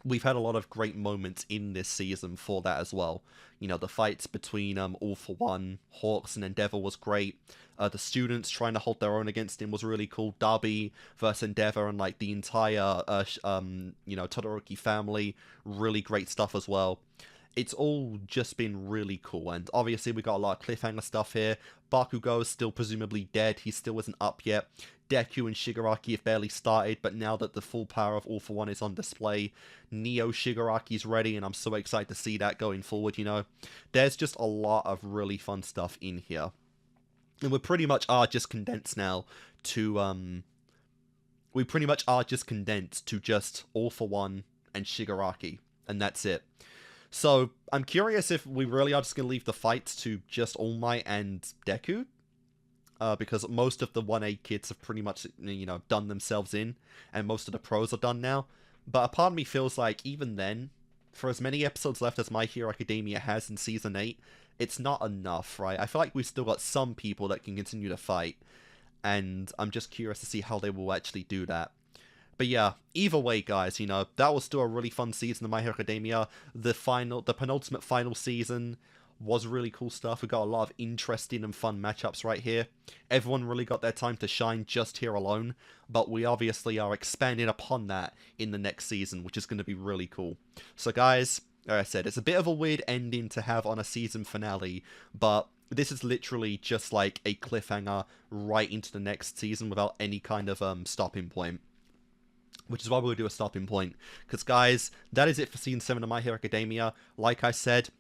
Speaker 1: we've had a lot of great moments in this season for that as well. The fights between All For One, Hawks, and Endeavor was great. The students trying to hold their own against him was really cool. Darby versus Endeavor and like the entire Todoroki family, really great stuff as well. It's all just been really cool, and obviously we got a lot of cliffhanger stuff here. Bakugo is still presumably dead, he still isn't up yet. Deku and Shigaraki have barely started, but now that the full power of All For One is on display, Neo Shigaraki's ready, and I'm so excited to see that going forward, There's just a lot of really fun stuff in here. And we pretty much are just condensed now to, just All For One and Shigaraki, and that's it. So, I'm curious if we really are just going to leave the fights to just All Might and Deku, because most of the 1A kids have pretty much, done themselves in, and most of the pros are done now. But a part of me feels like, even then, for as many episodes left as My Hero Academia has in Season 8, it's not enough, right? I feel like we've still got some people that can continue to fight, and I'm just curious to see how they will actually do that. But yeah, either way, guys, that was still a really fun season of My Hero Academia. The penultimate final season was really cool stuff. We got a lot of interesting and fun matchups right here. Everyone really got their time to shine just here alone, but we obviously are expanding upon that in the next season, which is going to be really cool. So guys, like I said, it's a bit of a weird ending to have on a season finale, but this is literally just like a cliffhanger right into the next season without any kind of stopping point. Which is why we'll do a stopping point. Because, guys, that is it for Season 7 of My Hero Academia. Like I said,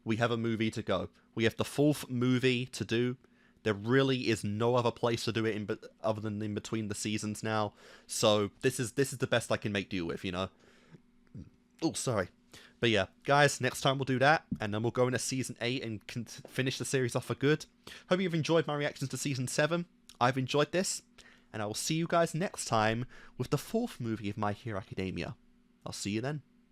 Speaker 1: we have a movie to go. We have the 4th movie to do. There really is no other place to do it other than in between the seasons now. So, this is the best I can make do with, Oh, sorry. But yeah, guys, next time we'll do that. And then we'll go into Season 8 and finish the series off for good. Hope you've enjoyed my reactions to Season 7. I've enjoyed this. And I will see you guys next time with the 4th movie of My Hero Academia. I'll see you then.